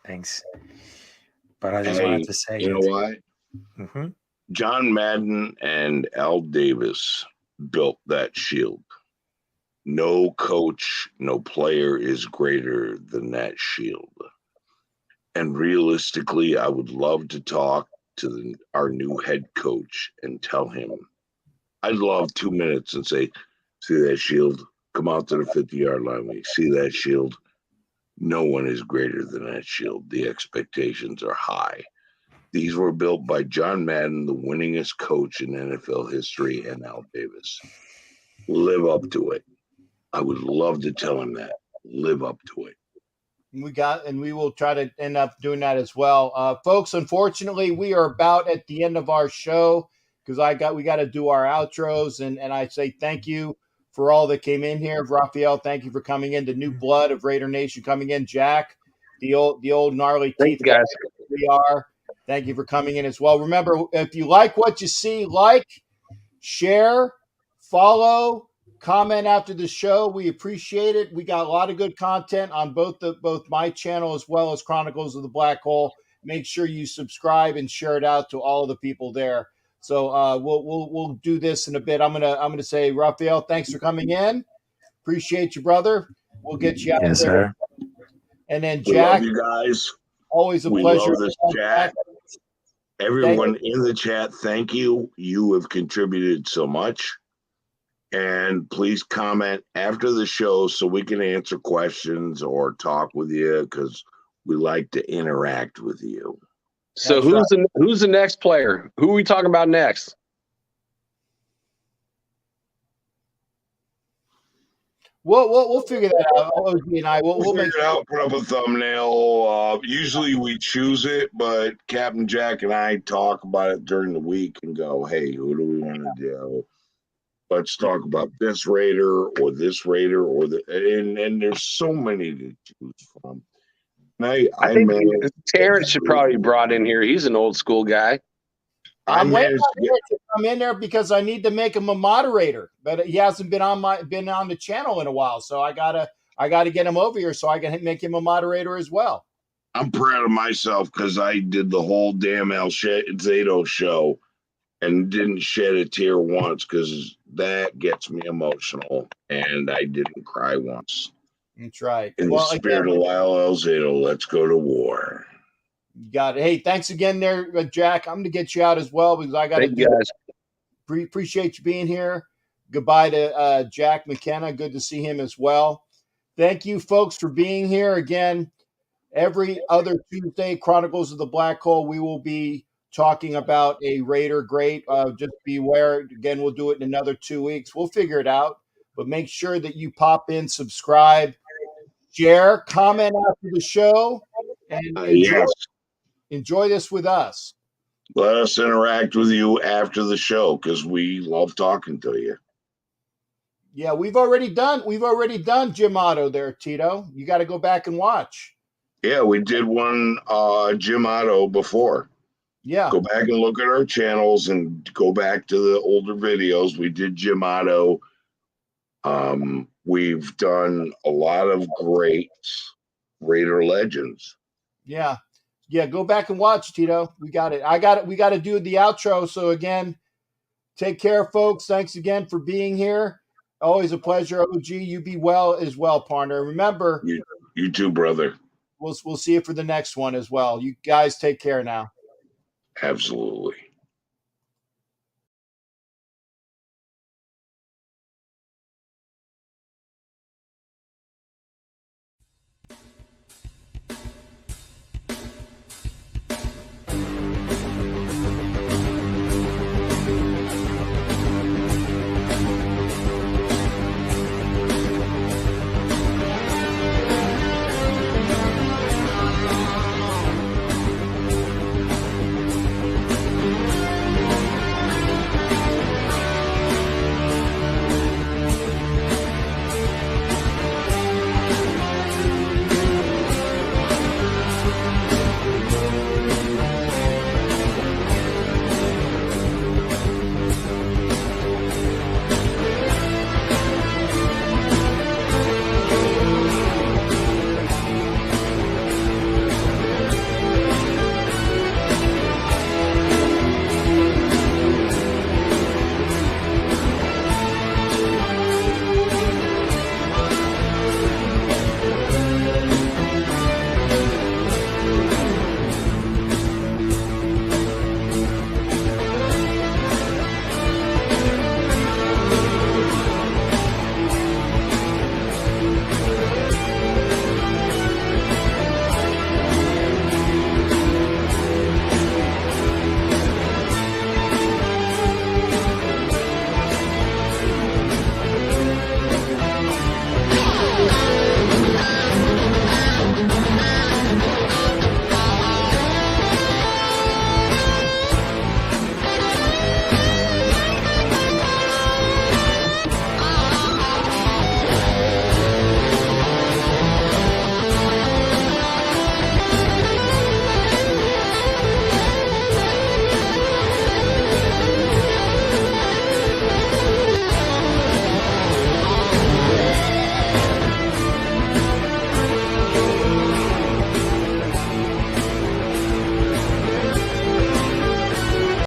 Speaker 7: Thanks. But I just wanted
Speaker 3: Hey,
Speaker 7: to say
Speaker 3: you know
Speaker 7: it.
Speaker 3: why?
Speaker 7: Hmm.
Speaker 3: John Madden and Al Davis built that shield. No coach, no player is greater than that shield. And realistically, I would love to talk to our new head coach and tell him, I'd love 2 minutes and say, see that shield? Come out to the 50-yard line. When you see that shield, no one is greater than that shield. The expectations are high. These were built by John Madden, the winningest coach in NFL history, and Al Davis. Live up to it. I would love to tell him that. Live up to it.
Speaker 2: We will try to end up doing that as well. Folks, unfortunately, we are about at the end of our show because we got to do our outros. And I say thank you for all that came in here. Raphael, thank you for coming in. The new blood of Raider Nation coming in. Jack, the old gnarly
Speaker 5: Thank
Speaker 2: teeth
Speaker 5: you, guys.
Speaker 2: we are. Thank you for coming in as well. Remember, if you like what you see, share, follow, comment after the show. We appreciate it. We got a lot of good content on both my channel as well as Chronicles of the Black Hole. Make sure you subscribe and share it out to all of the people there. So we'll do this in a bit. I'm gonna say, Raphael, thanks for coming in. Appreciate you, brother. We'll get you out
Speaker 7: Yes,
Speaker 2: there.
Speaker 7: sir.
Speaker 2: And then
Speaker 3: We love
Speaker 2: Jack,
Speaker 3: you guys.
Speaker 2: always a
Speaker 3: We
Speaker 2: pleasure.
Speaker 3: love this chat. Everyone in the chat, thank you. You have contributed so much. And please comment after the show so we can answer questions or talk with you because we like to interact with you.
Speaker 5: So
Speaker 2: That's
Speaker 5: who's the next player? Who are we talking about next?
Speaker 2: We'll figure that out. OG and I
Speaker 3: We'll
Speaker 2: we'll
Speaker 3: figure
Speaker 2: make
Speaker 3: it out, put up a thumbnail. Usually we choose it, but Captain Jack and I talk about it during the week and go, hey, who do we want to do? Let's talk about this Raider or this Raider or and there's so many to choose from. And
Speaker 5: I think Terrence should probably be brought in here. He's an old school guy.
Speaker 2: I'm waiting on him to come in there because I need to make him a moderator, but he hasn't been on the channel in a while. So I gotta get him over here so I can make him a moderator as well.
Speaker 3: I'm proud of myself because I did the whole damn Alzado show and didn't shed a tear once because that gets me emotional, and I didn't cry once.
Speaker 2: That's right.
Speaker 3: In the spirit of Lyle Alzado, let's go to war.
Speaker 2: You got it. Hey, thanks again there, Jack. I'm going to get you out as well because I got to
Speaker 5: get it.
Speaker 2: Appreciate you being here. Goodbye to Jack McKenna. Good to see him as well. Thank you, folks, for being here. Again, every other Tuesday, Chronicles of the Black Hole, we will be talking about a Raider Great. Just beware. Again, we'll do it in another 2 weeks. We'll figure it out. But make sure that you pop in, subscribe, share, comment after the show, and enjoy this with us.
Speaker 3: Let us interact with you after the show because we love talking to you.
Speaker 2: Yeah, we've already done Jim Otto there, Tito. You got to go back and watch.
Speaker 3: Yeah, we did one Jim Otto before.
Speaker 2: Yeah.
Speaker 3: Go back and look at our channels and go back to the older videos. We did Jim Otto. We've done a lot of great Raider legends.
Speaker 2: Yeah. Yeah, go back and watch, Tito. We got it. We got to do the outro. So again, take care, folks. Thanks again for being here. Always a pleasure, OG. You be well as well, partner. Remember,
Speaker 3: you too, brother.
Speaker 2: We'll see you for the next one as well. You guys take care now.
Speaker 3: Absolutely.